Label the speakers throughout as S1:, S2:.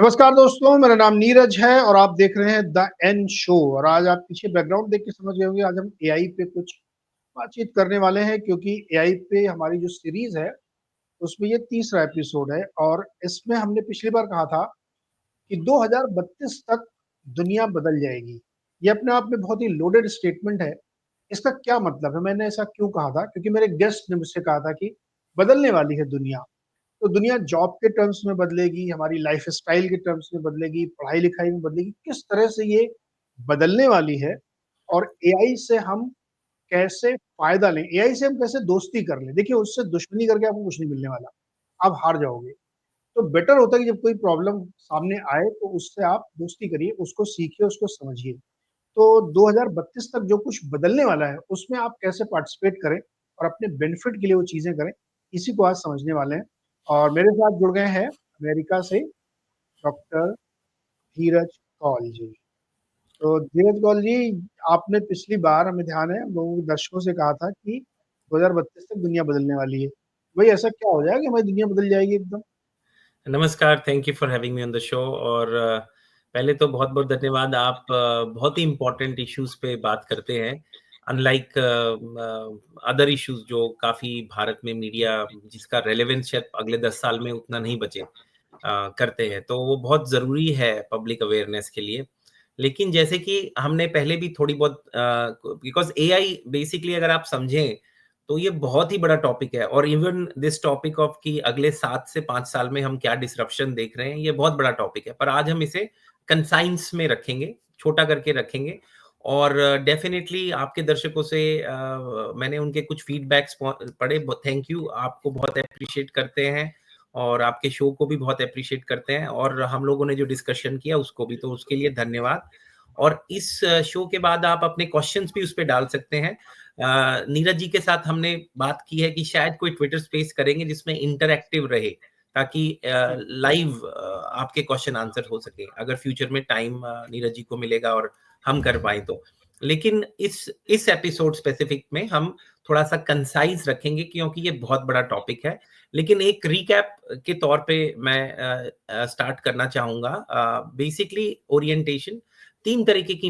S1: नमस्कार दोस्तों, मेरा नाम नीरज है और आप देख रहे हैं द एन शो। और आज आप पीछे बैकग्राउंड देख के समझ गए होंगे, आज हम एआई पे कुछ बातचीत करने वाले हैं, क्योंकि एआई पे हमारी जो सीरीज है उसमें ये तीसरा एपिसोड है। और इसमें हमने पिछली बार कहा था कि 2032 तक दुनिया बदल जाएगी। ये अपने आप में बहुत ही लोडेड स्टेटमेंट है। इसका क्या मतलब है, मैंने ऐसा क्यों कहा था? क्योंकि मेरे गेस्ट ने मुझसे कहा था कि बदलने वाली है दुनिया। तो दुनिया जॉब के टर्म्स में बदलेगी, हमारी लाइफ स्टाइल के टर्म्स में बदलेगी, पढ़ाई लिखाई में बदलेगी, किस तरह से ये बदलने वाली है। और एआई से हम कैसे फायदा लें, एआई से हम कैसे दोस्ती कर लें। देखिए, उससे दुश्मनी करके आपको कुछ नहीं मिलने वाला, आप हार जाओगे। तो बेटर होता है कि जब कोई प्रॉब्लम सामने आए तो उससे आप दोस्ती करिए, उसको सीखिए, उसको समझिए। तो 2032 तक जो कुछ बदलने वाला है उसमें आप कैसे पार्टिसिपेट करें और अपने बेनिफिट के लिए वो चीजें करें, इसी को आज समझने वाले हैं। और मेरे साथ जुड़ गए हैं अमेरिका से डॉक्टर धीरज कौल जी। तो धीरज कौल जी, आपने पिछली बार, हमें ध्यान है, हम लोगों के दर्शकों से कहा था कि 2032 तक दुनिया बदलने वाली है। भाई, ऐसा क्या हो जाएगा कि हमारी दुनिया बदल जाएगी एकदम?
S2: नमस्कार, thank you for having me on the show. और पहले तो बहुत-बहुत धन्यवाद। आप बहुत ही इम्पोर्टेंट इश्यूज़ पे बात करते हैं, अनलाइक अदर इश्यूज़ जो काफ़ी भारत में मीडिया जिसका रेलेवेंस शायद अगले 10 साल में उतना नहीं बचे करते हैं। तो वो बहुत ज़रूरी है पब्लिक अवेयरनेस के लिए। लेकिन जैसे कि हमने पहले भी थोड़ी बहुत बिकॉज़ एआई बेसिकली अगर आप समझें तो ये बहुत ही बड़ा टॉपिक है। और इवन दिस टॉपिक ऑफ कि अगले 7 से 5 साल में हम क्या डिसरप्शन देख रहे हैं, ये बहुत बड़ा टॉपिक है। पर आज हम इसे कंसाइंस में रखेंगे, छोटा करके रखेंगे। और डेफिनिटली आपके दर्शकों से मैंने उनके कुछ फीडबैक्स पढ़े, थैंक यू, आपको बहुत एप्रिशिएट करते हैं और आपके शो को भी बहुत एप्रिशिएट करते हैं, और हम लोगों ने जो डिस्कशन किया उसको भी, तो उसके लिए धन्यवाद। और इस शो के बाद आप अपने क्वेश्चंस भी उस पे डाल सकते हैं। नीरज जी के साथ हमने बात की है कि शायद कोई ट्विटर स्पेस करेंगे जिसमें इंटरैक्टिव रहे, ताकि लाइव आपके क्वेश्चन आंसर हो सके, अगर फ्यूचर में टाइम नीरज जी को मिलेगा और हम कर पाए तो। लेकिन इस एपिसोड स्पेसिफिक में हम थोड़ा सा कंसाइज रखेंगे, क्योंकि ये बहुत बड़ा टॉपिक है। लेकिन एक रिकैप के तौर पे मैं स्टार्ट करना चाहूंगा। बेसिकली ओरिएंटेशन, 3 तरीके की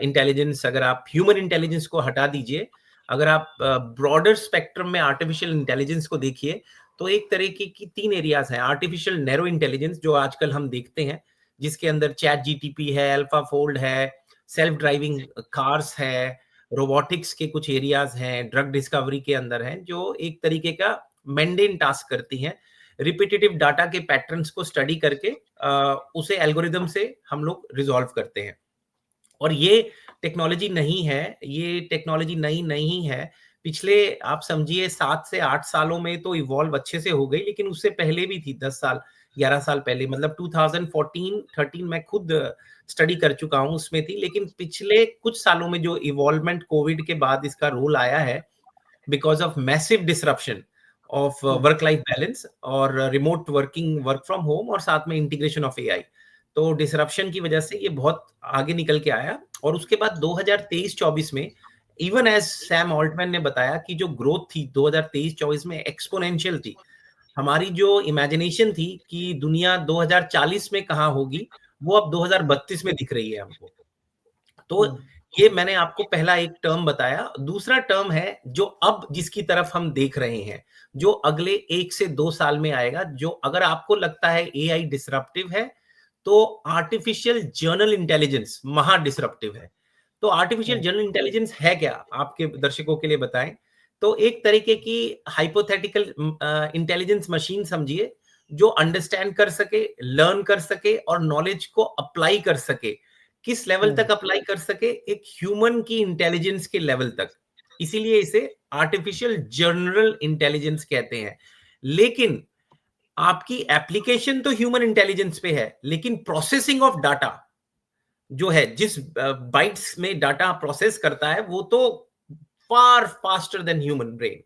S2: इंटेलिजेंस, अगर आप ह्यूमन इंटेलिजेंस को हटा दीजिए, अगर आप ब्रॉडर स्पेक्ट्रम में आर्टिफिशियल इंटेलिजेंस को देखिए, तो एक तरीके की 3 एरियाज हैं। आर्टिफिशियल नैरो इंटेलिजेंस जो आजकल हम देखते हैं, जिसके अंदर चैट जीटीपी है, अल्फा फोल्ड है, सेल्फ ड्राइविंग कार्स है, रोबोटिक्स के कुछ एरियाज हैं, ड्रग डिस्कवरी के अंदर हैं, जो एक तरीके का मेंडेन टास्क करती हैं, रिपीटेटिव डाटा के पैटर्न्स को स्टडी करके उसे एल्गोरिदम से हम लोग रिजॉल्व करते हैं। और ये टेक्नोलॉजी नहीं है, ये टेक्नोलॉजी नई नहीं है। पिछले आप समझिए 7 से 8 सालों में तो इवॉल्व अच्छे से हो गई, लेकिन उससे पहले भी थी, 10 साल 11 साल पहले, मतलब 2014-13 मैं खुद स्टडी कर चुका हूं, उसमें थी। लेकिन पिछले कुछ सालों में जो इवॉल्वमेंट कोविड के बाद इसका रोल आया है, because of massive disruption of work life balance और remote working, work from home, और साथ में इंटीग्रेशन ऑफ एआई, तो डिसरप्शन की वजह से ये बहुत आगे निकल के आया। और उसके बाद 2023-24 में, इवन एज सैम ऑल्टमैन ने बताया कि जो ग्रोथ थी 2023-24 में एक्सपोनेंशियल थी। हमारी जो इमेजिनेशन थी कि दुनिया 2040 में कहाँ होगी, वो अब 2032 में दिख रही है हमको। तो ये मैंने आपको पहला एक टर्म बताया। दूसरा टर्म है जो अब जिसकी तरफ हम देख रहे हैं, जो अगले 1 से 2 साल में आएगा, जो अगर आपको लगता है एआई डिसरप्टिव है, तो आर्टिफिशियल जर्नल इंटेलिजेंस महा डिसरप्टिव है। तो आर्टिफिशियल जर्नल इंटेलिजेंस है क्या, आपके दर्शकों के लिए बताएं। तो एक तरीके की हाइपोथेटिकल इंटेलिजेंस मशीन समझिए, जो अंडरस्टैंड कर सके, लर्न कर सके और नॉलेज को अप्लाई कर सके। किस लेवल तक अप्लाई कर सके? एक ह्यूमन की इंटेलिजेंस के लेवल तक। इसीलिए इसे आर्टिफिशियल जनरल इंटेलिजेंस कहते हैं। लेकिन आपकी एप्लीकेशन तो ह्यूमन इंटेलिजेंस पे है, लेकिन प्रोसेसिंग ऑफ डाटा जो है, जिस बाइट्स में डाटा प्रोसेस करता है, वो तो far faster than human brain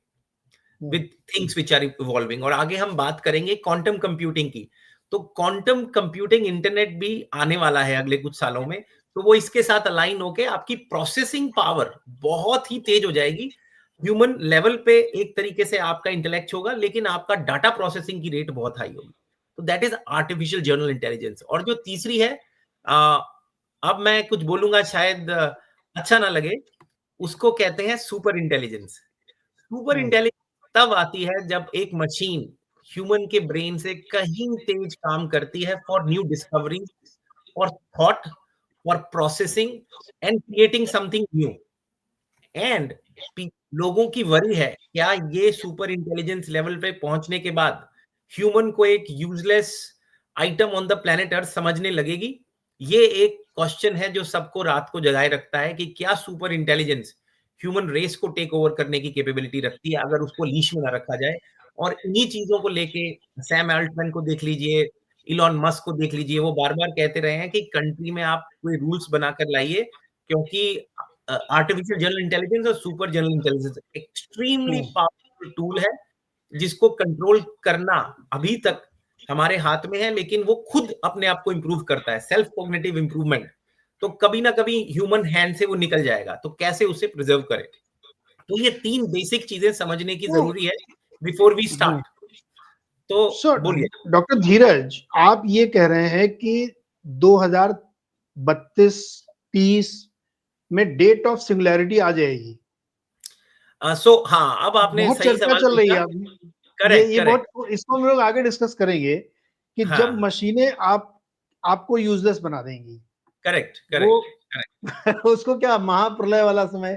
S2: with things which are evolving. और आगे हम बात करेंगे क्वांटम कंप्यूटिंग की। तो क्वांटम कंप्यूटिंग इंटरनेट भी आने वाला है अगले कुछ सालों में, तो वो इसके साथ अलाइन होके आपकी प्रोसेसिंग पावर बहुत ही तेज हो जाएगी। ह्यूमन लेवल पे एक तरीके से आपका इंटेलेक्ट होगा, लेकिन आपका डाटा प्रोसेसिंग की रेट बहुत हाई होगी। तो that is artificial general intelligence. और जो तीसरी है, अब मैं कुछ बोलूंगा शायद अच्छा ना लगे, उसको कहते हैं सुपर इंटेलिजेंस। सुपर इंटेलिजेंस तब आती है जब एक मशीन ह्यूमन के ब्रेन से कहीं तेज काम करती है for new discovery, for thought, for processing and creating something new. And लोगों की वरी है, क्या ये सुपर इंटेलिजेंस लेवल पे पहुंचने के बाद ह्यूमन को एक useless item on the planet earth समझने लगेगी? ये एक क्वेश्चन है जो सबको रात को जगाए रखता है कि क्या सुपर इंटेलिजेंस ह्यूमन रेस को टेक ओवर करने की कैपेबिलिटी रखती है अगर उसको लीश में ना रखा जाए। और इन्हीं चीजों को लेके सैम अल्टमैन को देख लीजिए, इलॉन मस्क को देख लीजिए, वो बार बार कहते रहे हैं कि कंट्री में आप कोई रूल्स बनाकर लाइए, क्योंकि आर्टिफिशियल जनरल इंटेलिजेंस और super general intelligence extremely powerful tool है जिसको कंट्रोल करना अभी तक हमारे हाथ में है, लेकिन वो खुद अपने आप को इंप्रूव करता है, सेल्फ कॉग्निटिव इंप्रूवमेंट। तो कभी ना कभी ह्यूमन हैंड से वो निकल जाएगा, तो कैसे उसे प्रिजर्व करें? तो ये 3 बेसिक चीजें समझने की जरूरी है बिफोर वी स्टार्ट। तो बोलिए
S1: डॉक्टर धीरज, आप ये कह रहे हैं कि 2032-30 में डेट ऑफ सिंगुलैरिटी आ जाएगी।
S2: हाँ, अब आपने
S1: बहुत
S2: सही
S1: चर्चा
S2: सवाल
S1: चल रही है
S2: पूछा।
S1: अभी।
S2: करेक्ट
S1: ये
S2: करेक्ट।
S1: बहुत, इसको हम लोग आगे डिस्कस करेंगे कि जब
S2: हाँ,
S1: मशीनें आपको यूजलेस बना देंगी,
S2: करेक्ट
S1: वो
S2: करेक्ट।
S1: उसको क्या महाप्रलय वाला समय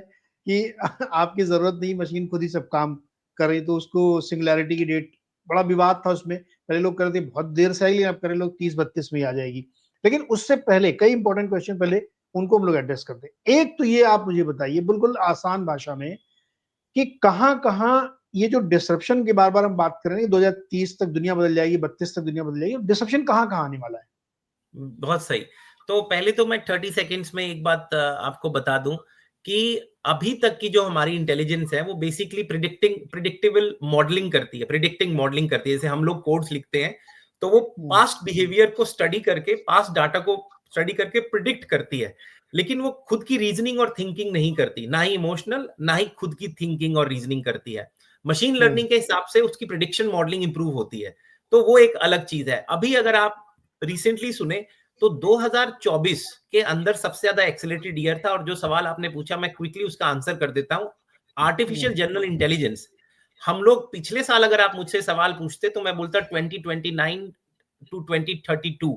S1: कि आपकी जरूरत नहीं, मशीन खुद ही सब काम कर रही, तो उसको सिंगुलैरिटी की डेट, बड़ा विवाद था उसमें। पहले लोग कर रहे थे बहुत देर से आएगी, अब कर रहे लोग 30-32 में आ जाएगी। लेकिन उससे पहले कई इंपॉर्टेंट क्वेश्चन पहले उनको हम लोग एड्रेस करते हैं। एक तो ये आप मुझे बताइए बिल्कुल आसान भाषा में कि कहाँ कहाँ ये जो डिसरप्शन की बार बार हम बात कर रहे हैं, 2030 तक दुनिया बदल जाएगी, 32 तक दुनिया बदल जाएगी, डिसरप्शन कहाँ कहाँ आने वाला है?
S2: बहुत सही। तो पहले तो मैं 30 सेकेंड्स में एक बात आपको बता दूं कि अभी तक की जो हमारी इंटेलिजेंस है वो बेसिकली प्रिडिक्टिबल मॉडलिंग करती है, प्रिडिक्टिंग मॉडलिंग करती है। जैसे हम लोग कोड्स लिखते हैं तो वो पास्ट बिहेवियर को स्टडी करके, पास्ट डाटा को स्टडी करके प्रिडिक्ट करती है, लेकिन वो खुद की रीजनिंग और थिंकिंग नहीं करती, ना ही इमोशनल, ना ही खुद की थिंकिंग और रीजनिंग करती है। मशीन लर्निंग के हिसाब से उसकी प्रिडिक्शन मॉडलिंग इंप्रूव होती है, तो वो एक अलग चीज है। अभी अगर आप रिसेंटली सुने तो 2024 के अंदर सबसे ज्यादा एक्सेलरेटेड ईयर था। और जो सवाल आपने पूछा मैं क्विकली उसका आंसर कर देता हूं। आर्टिफिशियल जनरल इंटेलिजेंस, हम लोग पिछले साल अगर आप मुझसे सवाल पूछते तो मैं बोलता 2029 टू 2032।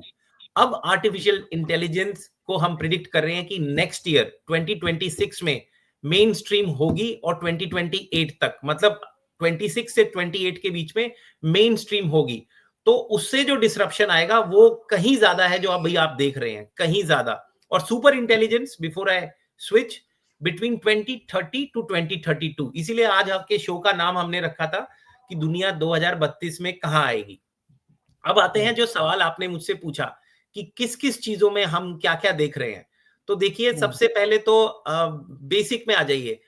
S2: अब आर्टिफिशियल इंटेलिजेंस को हम प्रिडिक्ट कर रहे हैं कि नेक्स्ट ईयर 2026 में मेन स्ट्रीम होगी, और 2028 तक, मतलब 26 से 28 के बीच में मेन स्ट्रीम होगी। तो उससे जो डिसरप्शन आएगा वो कहीं ज्यादा है जो अभी आप देख रहे हैं, कहीं ज्यादा। और super intelligence before I switch, between 2030 to 2032। इसीलिए आज आपके शो का नाम हमने रखा था कि दुनिया 2032 में कहां आएगी। अब आते हैं जो सवाल आपने मुझसे पूछा कि किस किस चीजों में हम क्या क्या देख रहे हैं। तो देखिए, सबसे पहले तो बेसिक में आ जाइए।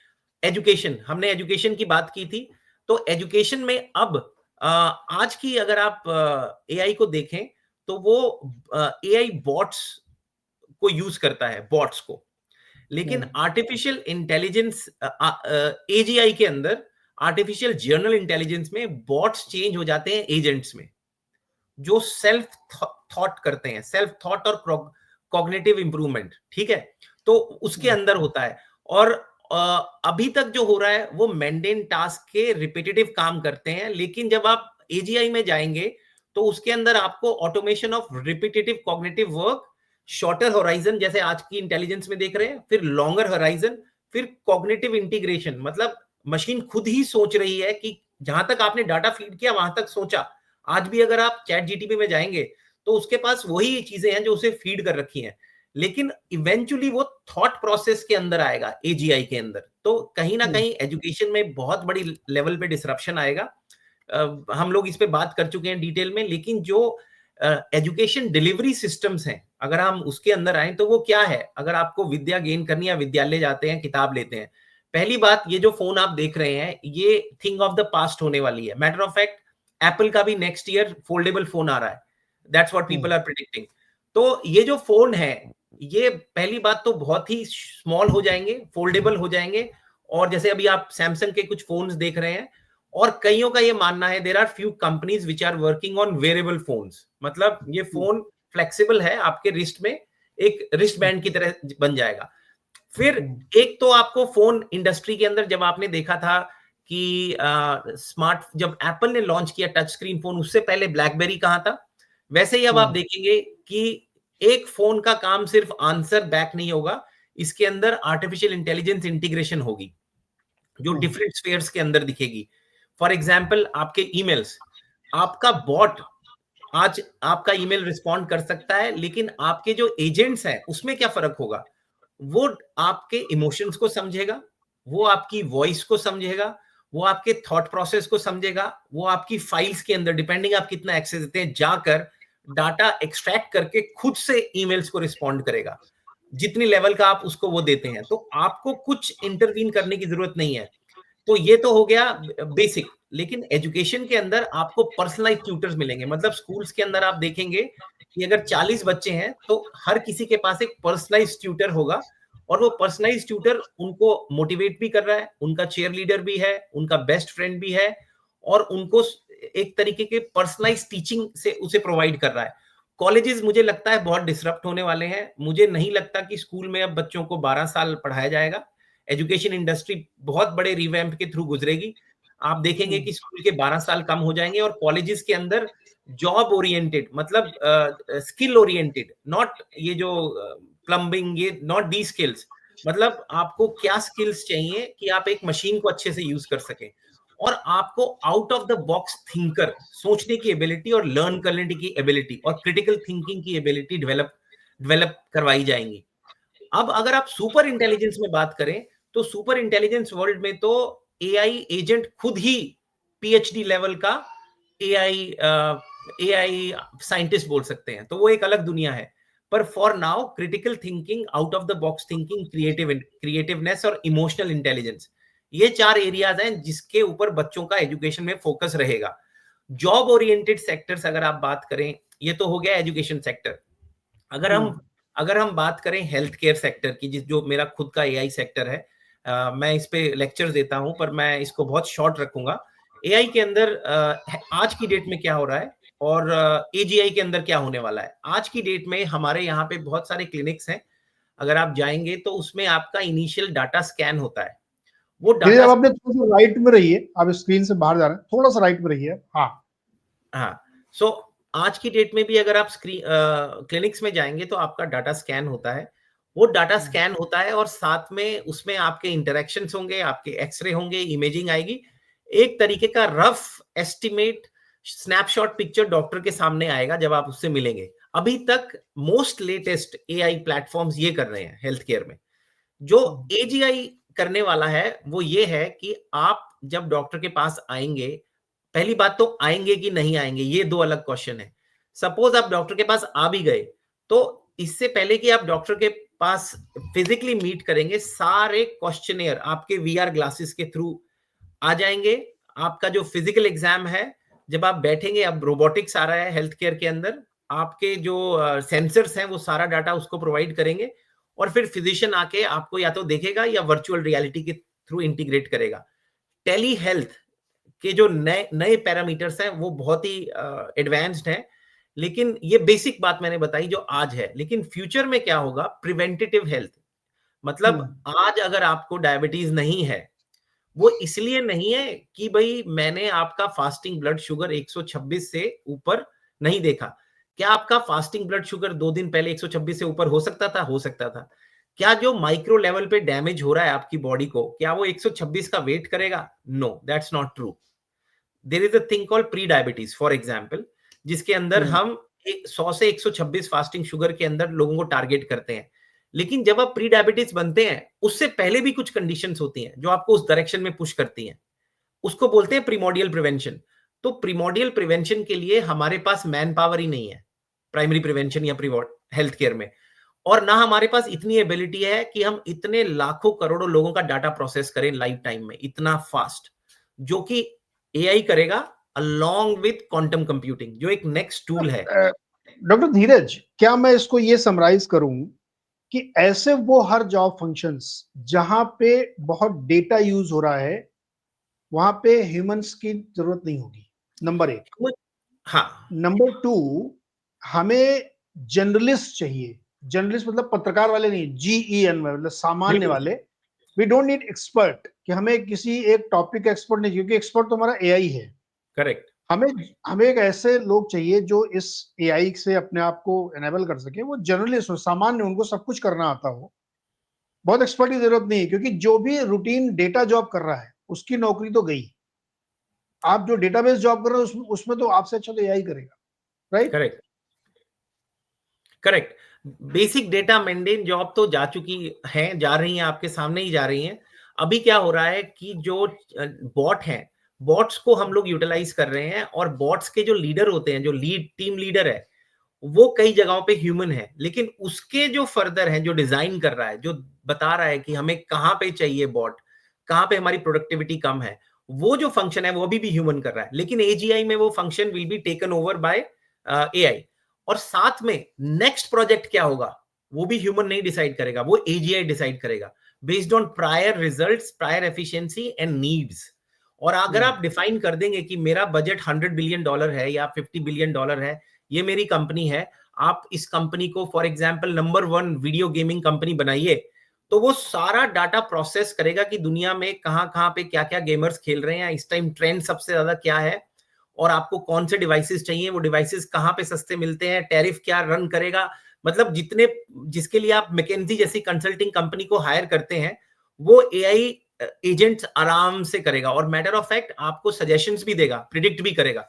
S2: एजुकेशन, हमने एजुकेशन की बात की थी, तो एजुकेशन में अब आज की अगर आप एआई को देखें तो वो एआई बॉट्स को यूज करता है, बॉट्स को। लेकिन आर्टिफिशियल इंटेलिजेंस एजीआई के अंदर, आर्टिफिशियल जनरल इंटेलिजेंस में बॉट्स चेंज हो जाते हैं एजेंट्स में, जो सेल्फ थॉट करते हैं, सेल्फ थॉट और कॉग्निटिव इंप्रूवमेंट, ठीक है, तो उसके अंदर होता है। और अभी तक जो हो रहा है वो मेंटेन टास्क के रिपीटेटिव काम करते हैं, लेकिन जब आप एजीआई में जाएंगे तो उसके अंदर आपको automation of repetitive cognitive work, shorter horizon जैसे आज की इंटेलिजेंस में देख रहे हैं, फिर लॉन्गर होराइजन, फिर कॉग्निटिव इंटीग्रेशन, मतलब मशीन खुद ही सोच रही है कि जहां तक आपने डाटा फीड किया वहां तक सोचा। आज भी अगर आप चैट जीटीपी में जाएंगे तो उसके पास वही चीजें हैं जो उसे फीड कर रखी हैं, लेकिन इवेंचुअली वो थॉट प्रोसेस के अंदर आएगा एजीआई के अंदर। तो कहीं ना कहीं एजुकेशन में बहुत बड़ी लेवल पे डिसरप्शन आएगा। हम लोग इस पे बात कर चुके हैं डिटेल में, लेकिन जो एजुकेशन डिलीवरी सिस्टम्स हैं अगर हम उसके अंदर आए तो वो क्या है। अगर आपको विद्या गेन करनी है, विद्यालय जाते हैं, किताब लेते हैं, पहली बात, ये जो फोन आप देख रहे हैं ये थिंग ऑफ द पास्ट होने वाली है। मैटर ऑफ फैक्ट, एप्पल का भी नेक्स्ट ईयर फोल्डेबल फोन आ रहा है, that's what people are predicting. तो ये जो फोन है, ये पहली बात तो बहुत ही स्मॉल हो जाएंगे, फोल्डेबल हो जाएंगे। और जैसे अभी आप सैमसंग के कुछ फोन्स देख रहे हैं, और कईयों का ये मानना है there are few companies which are working on wearable phones, मतलब ये फोन फ्लेक्सिबल है, आपके रिस्ट में एक रिस्ट बैंड की तरह बन जाएगा। फिर एक तो आपको फोन इंडस्ट्री के अंदर जब आपने देखा था कि स्मार्ट, जब एप्पल ने लॉन्च किया टच स्क्रीन फोन, उससे पहले ब्लैकबेरी कहाँ था, वैसे ही अब आप देखेंगे कि एक फोन का काम सिर्फ आंसर बैक नहीं होगा, इसके अंदर आर्टिफिशियल इंटेलिजेंस इंटीग्रेशन होगी जो डिफरेंट स्फीयर्स के अंदर दिखेगी। फॉर एग्जाम्पल आपके ईमेल्स, आपका बॉट आज आपका ईमेल रिस्पॉन्ड कर सकता है, लेकिन आपके जो एजेंट्स हैं उसमें क्या फर्क होगा, वो आपके इमोशंस को समझेगा, वो आपकी वॉइस को समझेगा, वो आपके थॉट प्रोसेस को समझेगा, वो आपकी फाइल्स के अंदर डिपेंडिंग आप कितना एक्सेस देते हैं जाकर डाटा एक्सट्रैक्ट करके खुद से ईमेल्स को रिस्पॉन्ड करेगा, जितनी लेवल का आप उसको वो देते हैं, तो आपको कुछ इंटरवीन करने की जरूरत नहीं है। तो ये तो हो गया बेसिक। लेकिन एजुकेशन के अंदर आपको पर्सनलाइज ट्यूटर्स मिलेंगे, मतलब स्कूल्स के अंदर आप देखेंगे कि अगर 40 बच्चे हैं तो हर किसी के पास एक पर्सनलाइज ट्यूटर होगा, और वो पर्सनलाइज ट्यूटर उनको मोटिवेट भी कर रहा है, उनका चेयर लीडर भी है, उनका बेस्ट फ्रेंड भी है, और उनको एक तरीके के पर्सनलाइज टीचिंग से उसे प्रोवाइड कर रहा है। कॉलेजेस मुझे लगता है बहुत डिसरप्ट होने वाले हैं, मुझे नहीं लगता कि स्कूल में अब बच्चों को 12 साल पढ़ाया जाएगा। एजुकेशन इंडस्ट्री बहुत बड़े रिवैम्प के थ्रू गुजरेगी, आप देखेंगे कि स्कूल के 12 साल कम हो जाएंगे और कॉलेजेस के अंदर जॉब ओरिएंटेड, मतलब स्किल ओरिएंटेड, नॉट ये जो प्लम्बिंग, ये नॉट दी स्किल्स, मतलब आपको क्या स्किल्स चाहिए कि आप एक मशीन को अच्छे से यूज कर सके, और आपको out of the box thinker, सोचने की एबिलिटी और लर्न करने की एबिलिटी और क्रिटिकल थिंकिंग की एबिलिटी डेवलप करवाई जाएंगी। अब अगर आप सुपर इंटेलिजेंस में बात करें, तो सुपर इंटेलिजेंस वर्ल्ड में तो एआई एजेंट खुद ही पीएचडी लेवल का एआई एआई साइंटिस्ट बोल सकते हैं, तो वो एक अलग दुनिया है। पर for now critical thinking, out of the box thinking, creativeness और इमोशनल इंटेलिजेंस, ये 4 एरियाज हैं जिसके ऊपर बच्चों का एजुकेशन में फोकस रहेगा। जॉब ओरिएंटेड सेक्टर्स अगर आप बात करें, ये तो हो गया एजुकेशन सेक्टर। अगर हम बात करें हेल्थ केयर सेक्टर की, जो मेरा खुद का एआई सेक्टर है, मैं इस पे लेक्चर देता हूं, पर मैं इसको बहुत शॉर्ट रखूंगा। एआई के अंदर आज की डेट में क्या हो रहा है और एजीआई के अंदर क्या होने वाला है। आज की डेट में हमारे यहाँ पे बहुत सारे क्लिनिक्स हैं, अगर आप जाएंगे तो उसमें आपका इनिशियल डाटा स्कैन होता है। वो
S1: धीरे
S2: डाटा,
S1: अब आपने थोड़ा सा राइट में रहिए, आप स्क्रीन से बाहर जा रहे हैं, थोड़ा सा राइट में रहिए। हाँ
S2: हाँ, सो आज की डेट में भी अगर आप क्लिनिक्स में जाएंगे तो आपका डाटा स्कैन होता है। वो डाटा स्कैन होता है और साथ में उसमें आपके इंटरेक्शंस होंगे, आपके एक्सरे होंगे, इमेजिंग आएगी, एक तरीके का rough estimate snapshot picture doctor के सामने आएगा जब आप उससे मिलेंगे। अभी तक मोस्ट लेटेस्ट एआई प्लेटफॉर्म्स ये कर रहे हैं हेल्थ केयर में। जो एजीआई करने वाला है वो ये है कि आप जब डॉक्टर के पास आएंगे, पहली बात तो आएंगे कि नहीं आएंगे, ये 2 अलग क्वेश्चन है। सपोज आप डॉक्टर के पास आ भी गए, तो इससे पहले कि आप डॉक्टर के पास फिजिकली मीट करेंगे, सारे क्वेश्चनेयर आपके वीआर ग्लासेस के थ्रू आ जाएंगे। आपका जो फिजिकल एग्जाम है, जब आप बैठेंगे, अब रोबोटिक्स आ रहा है हेल्थ केयर के अंदर, आपके जो सेंसर्स हैं वो सारा डाटा उसको प्रोवाइड करेंगे, और फिर फिजिशियन आके आपको या तो देखेगा या वर्चुअल रियलिटी के थ्रू इंटीग्रेट करेगा। टेली हेल्थ के जो नए नए पैरामीटर्स हैं वो बहुत ही एडवांस्ड हैं, लेकिन ये बेसिक बात मैंने बताई जो आज है। लेकिन फ्यूचर में क्या होगा, प्रिवेंटेटिव हेल्थ, मतलब आज अगर आपको डायबिटीज नहीं है, वो इसलिए नहीं है कि भाई मैंने आपका फास्टिंग ब्लड शुगर 126 से ऊपर नहीं देखा। क्या आपका फास्टिंग ब्लड शुगर 2 दिन पहले 126 से ऊपर हो सकता था? हो सकता था। क्या जो माइक्रो लेवल पे डैमेज हो रहा है आपकी बॉडी को, क्या वो 126 का वेट करेगा? No, that's not true. There is a thing called prediabetes for example, जिसके अंदर हम 100 से 126 फास्टिंग शुगर के अंदर लोगों को टारगेट करते हैं। लेकिन जब आप प्री डायबिटीज बनते हैं, उससे पहले भी कुछ कंडीशंस होती हैं जो आपको उस डायरेक्शन में पुश करती हैं, उसको बोलते हैं प्रीमोडियल प्रिवेंशन। तो प्रीमोडियल प्रिवेंशन के लिए हमारे पास मैन पावर ही नहीं है, प्राइमरी प्रिवेंशन या हेल्थ केयर में, और ना हमारे पास इतनी एबिलिटी है कि हम इतने लाखों करोड़ों लोगं का डाटा प्रोसेस करें लाइफ टाइम में इतना फास्ट, जो कि एआई करेगा अलोंग विथ क्वांटम कंप्यूटिंग, जो एक नेक्स्ट टूल है।
S1: डॉक्टर धीरज, क्या मैं इसको ये समराइज करूं कि ऐसे वो हर जॉब फंक्शंस जहां पे बहुत डेटा यूज हो रहा है, वहां पे ह्यूमंस की जरूरत नहीं होगी, नंबर 1।
S2: हाँ,
S1: नंबर 2, हमें जर्नलिस्ट चाहिए। जर्नलिस्ट मतलब पत्रकार वाले नहीं, GEN मतलब सामान्य
S2: बिल्कुल
S1: वाले। वी डोंट नीड एक्सपर्ट, कि हमें किसी एक टॉपिक का एक्सपर्ट नहीं, क्योंकि एक्सपर्ट तो हमारा AI है।
S2: करेक्ट।
S1: हमें हमें एक ऐसे लोग चाहिए जो इस AI से अपने आप को एनेबल कर सके, वो जर्नलिस्ट हो, सामान्य, उनको सब कुछ करना आता हो। बहुत एक्सपर्ट की जरूरत नहीं है, क्योंकि जो भी रूटीन डेटा जॉब कर रहा है उसकी नौकरी तो गई। आप जो डेटाबेस जॉब कर रहे हो उसमें तो आपसे अच्छा तो AI करेगा, right?
S2: Correct. Correct. Basic data maintain job तो जा चुकी है, जा रही हैं, आपके सामने ही जा रही हैं। अभी क्या हो रहा है कि जो बॉट हैं, बॉट्स को हम लोग यूटिलाइज कर रहे हैं, और बॉट्स के जो लीडर होते हैं, जो टीम लीडर है, वो कई जगहों पे ह्यूमन है, लेकिन उसके जो फर्दर है, जो डिजाइन कर रहा है, जो बता रहा है कि हमें कहाँ पे चाहिए बॉट, कहाँ पे हमारी प्रोडक्टिविटी कम है, वो जो फंक्शन है वो अभी भी ह्यूमन कर रहा है, लेकिन AGI में वो function will be taken over by AI। और साथ में नेक्स्ट प्रोजेक्ट क्या होगा, वो भी ह्यूमन नहीं डिसाइड करेगा, वो AGI डिसाइड करेगा, based on prior results, prior efficiency and needs. और अगर आप डिफाइन कर देंगे कि मेरा बजट $100 बिलियन है या $50 बिलियन है, ये मेरी कंपनी है, आप इस कंपनी को for example number 1 video gaming company बनाइए, तो वो सारा डाटा प्रोसेस करेगा कि दुनिया में कहाँ कहाँ पे क्या क्या गेमर्स खेल रहे हैं, इस टाइम ट्रेंड सबसे ज्यादा क्या है, और आपको कौन से डिवाइसेस चाहिए, वो डिवाइसेस कहाँ पे सस्ते मिलते हैं, टैरिफ क्या रन करेगा। मतलब जितने, जिसके लिए आप मैकेंजी जैसी कंसल्टिंग कंपनी को हायर करते हैं, वो AI एजेंट्स आराम से करेगा, और मैटर ऑफ फैक्ट आपको सजेशंस भी देगा, प्रिडिक्ट भी करेगा।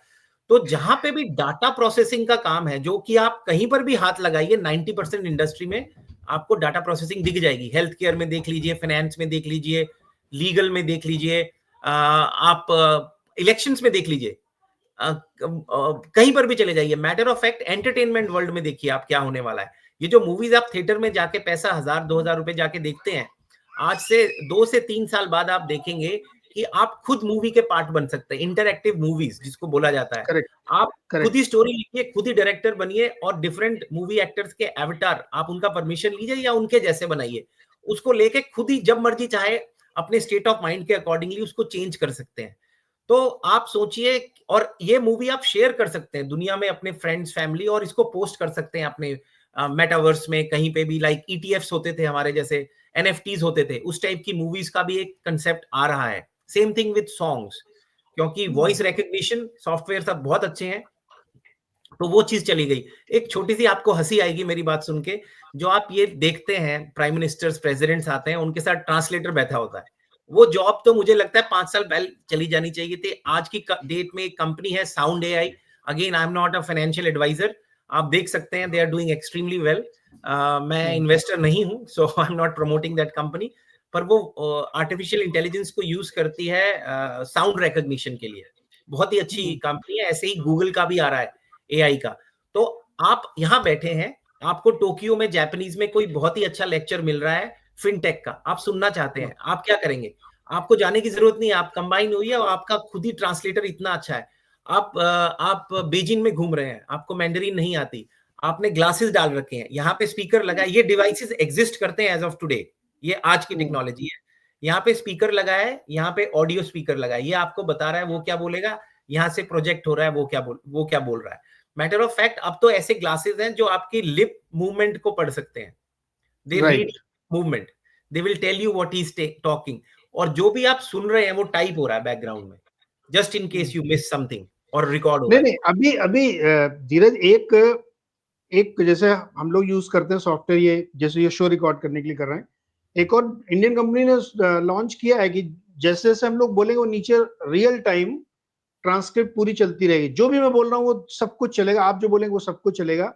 S2: तो जहां पे भी डाटा प्रोसेसिंग का काम है, जो कि आप कहीं पर भी हाथ लगाइए, 90% इंडस्ट्री में आपको डाटा प्रोसेसिंग दिख जाएगी। हेल्थ केयर में देख लीजिए, फाइनेंस में देख लीजिए, लीगल में देख लीजिए, आप इलेक्शंस में देख लीजिए, कहीं पर भी चले जाइए। Matter of fact entertainment world में देखिए आप क्या होने वाला है। ये जो मूवीज आप थिएटर में जाके पैसा 1000-2000 रुपए जाके देखते हैं, आज से 2 से 3 साल बाद आप देखेंगे कि आप खुद मूवी के पार्ट बन सकते हैं, इंटरएक्टिव मूवीज जिसको बोला जाता है।
S1: करेक्ट,
S2: आप खुद
S1: करेक्ट।
S2: ही स्टोरी लिखिए, खुद ही डायरेक्टर बनिए, और डिफरेंट मूवी एक्टर्स के एवटार आप उनका परमिशन लीजिए या उनके जैसे बनाइए, उसको लेके खुद ही जब मर्जी चाहे अपने स्टेट ऑफ माइंड के अकॉर्डिंगली उसको चेंज कर सकते हैं। तो आप सोचिए, और ये मूवी आप शेयर कर सकते हैं दुनिया में अपने फ्रेंड्स, फैमिली, और इसको पोस्ट कर सकते हैं अपने मेटावर्स में, कहीं पे भी। लाइक ETFs होते थे हमारे जैसे, NFTs होते थे, उस टाइप की मूवीज का भी एक कंसेप्ट आ रहा है। सेम थिंग विद सॉन्ग्स, क्योंकि वॉइस रिकग्निशन सॉफ्टवेयर सब बहुत अच्छे हैं, तो वो चीज चली गई। एक छोटी सी आपको हंसी आएगी मेरी बात सुन के, जो आप ये देखते हैं प्राइम मिनिस्टर्स, प्रेसिडेंट्स आते हैं, उनके साथ ट्रांसलेटर बैठा होता है। वो जॉब तो मुझे लगता है 5 साल पहले चली जानी चाहिए थी। आज की डेट में एक कंपनी है sound AI। Again, I am not a financial advisor, आप देख सकते हैं, they are doing extremely well. मैं इन्वेस्टर नहीं हूं, so I am not promoting that company, पर वो आर्टिफिशियल इंटेलिजेंस को यूज करती है साउंड रिकग्निशन के लिए। बहुत ही अच्छी कंपनी है। ऐसे ही गूगल का भी आ रहा है AI का। तो आप यहाँ बैठे हैं, आपको टोक्यो में जापानीज में कोई बहुत ही अच्छा लेक्चर मिल रहा है फिनटेक का, आप सुनना चाहते हैं, आप क्या करेंगे? आपको जाने की जरूरत नहीं है, आप कंबाइन हुई है, और आपका खुद ही ट्रांसलेटर इतना अच्छा है। आप बीजिंग में घूम रहे हैं, आपको मैंडरीन नहीं आती, आपने ग्लासेस डाल रखे हैं, यहाँ पे स्पीकर लगा है, ये डिवाइसेस एग्जिस्ट करते हैं एज ऑफ टुडे, ये आज की टेक्नोलॉजी है। यहाँ पे स्पीकर लगा है, यहाँ पे ऑडियो स्पीकर लगा है, ये आपको बता रहा है वो क्या बोलेगा, यहाँ से प्रोजेक्ट हो रहा है, वो क्या बोल रहा है। मैटर ऑफ फैक्ट अब तो ऐसे ग्लासेस हैं जो आपकी लिप मूवमेंट को पढ़ सकते हैं, they read
S1: right.
S2: Movement, they will tell you what he is talking, और जो भी आप सुन रहे हैं वो टाइप हो रहा है बैकग्राउंड में, just in case you miss something, और रिकॉर्ड हो
S1: नहीं
S2: रहा है।
S1: नहीं, अभी अभी धीरज, एक एक जैसे हम लोग यूज करते हैं सॉफ्टवेयर, ये जैसे ये शो रिकॉर्ड करने के लिए कर रहे हैं, एक और इंडियन कंपनी ने लॉन्च किया है कि जैसे जैसे हम लोग बोलेंगे वो नीचे रियल टाइम ट्रांसक्रिप्ट पूरी चलती रहेगी, जो भी मैं बोल रहा हूँ वो सब कुछ चलेगा, आप जो बोलेंगे वो सब कुछ चलेगा। और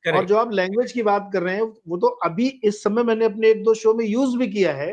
S1: जो
S2: करेक्ट।
S1: आप लैंग्वेज की बात कर रहे हैं वो तो अभी इस समय मैंने अपने एक दो शो में यूज भी किया है,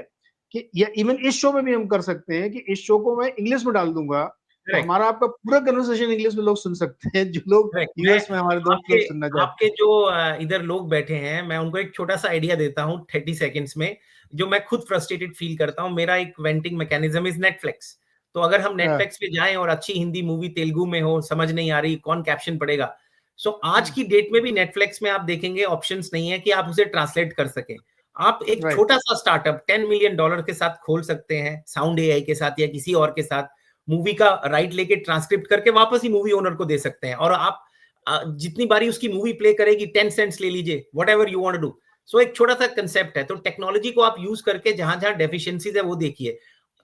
S1: कि या इवन इस शो में भी हम कर सकते हैं कि इस शो को मैं इंग्लिश में डाल दूंगा, तो
S2: करेक्ट।
S1: हमारा आपका पूरा कन्वर्सेशन इंग्लिश में लोग सुन सकते हैं, जो लोग
S2: करेक्ट। मैं
S1: यूएस में हमारे दोस्त
S2: आपके
S1: लोग सुनना चाहते
S2: आपके जो इधर लोग बैठे हैं, मैं उनको एक छोटा सा आइडिया देता हूँ 30 सेकेंड्स में, जो मैं खुद फ्रस्ट्रेटेड फील करता हूँ। मेरा एक वेंटिंग मैकेनिज्म इज नेटफ्लिक्स। तो अगर हम
S1: हैं।
S2: नेटफ्लिक्स पे जाएं और अच्छी हिंदी मूवी तेलुगु में हो, समझ नहीं आ रही, कौन कैप्शन पड़ेगा? सो आज की डेट में भी नेटफ्लिक्स में आप देखेंगे ऑप्शंस नहीं है कि आप उसे ट्रांसलेट कर सकें। आप एक
S1: राइट।
S2: छोटा सा स्टार्टअप $10 मिलियन के साथ खोल सकते हैं, साउंड AI के साथ या किसी और के साथ। मूवी का राइट लेके ट्रांसक्रिप्ट करके वापस ही मूवी ओनर को दे सकते हैं, और आप जितनी बारी उसकी मूवी प्ले करेगी 10 सेंट्स ले लीजिए, whatever you want to do. So एक छोटा सा कंसेप्ट है, तो टेक्नोलॉजी को आप यूज करके जहां जहां डेफिशिएंसीज है वो देखिए।